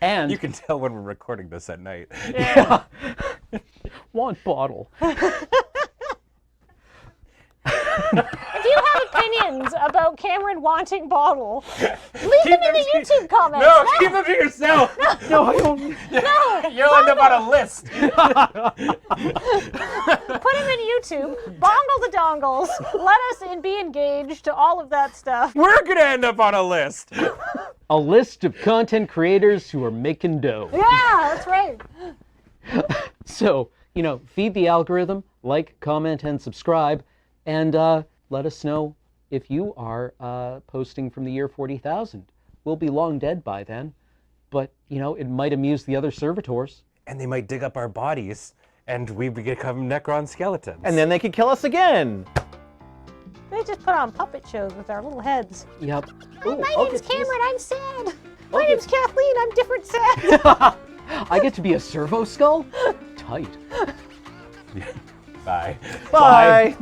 And You can tell when we're recording this at night. Yeah. want bottle. If you have opinions about Cameron wanting bottle, leave them in the YouTube comments. No, keep them to yourself. No, I don't. You'll end up on a list. Put them in YouTube. Bongle the dongles. Let us be engaged to all of that stuff. We're gonna end up on a list. A list of content creators who are making dough. Yeah, that's right. So, you know, feed the algorithm, like, comment, and subscribe, and let us know if you are posting from the year 40,000. We'll be long dead by then, but, you know, it might amuse the other servitors. And they might dig up our bodies, and we become Necron skeletons. And then they could kill us again. They just put on puppet shows with our little heads. Yep. My name's Cameron, I'm sad. My name's Kathleen, I'm different sad. I get to be a servo skull? Tight. Bye. Bye.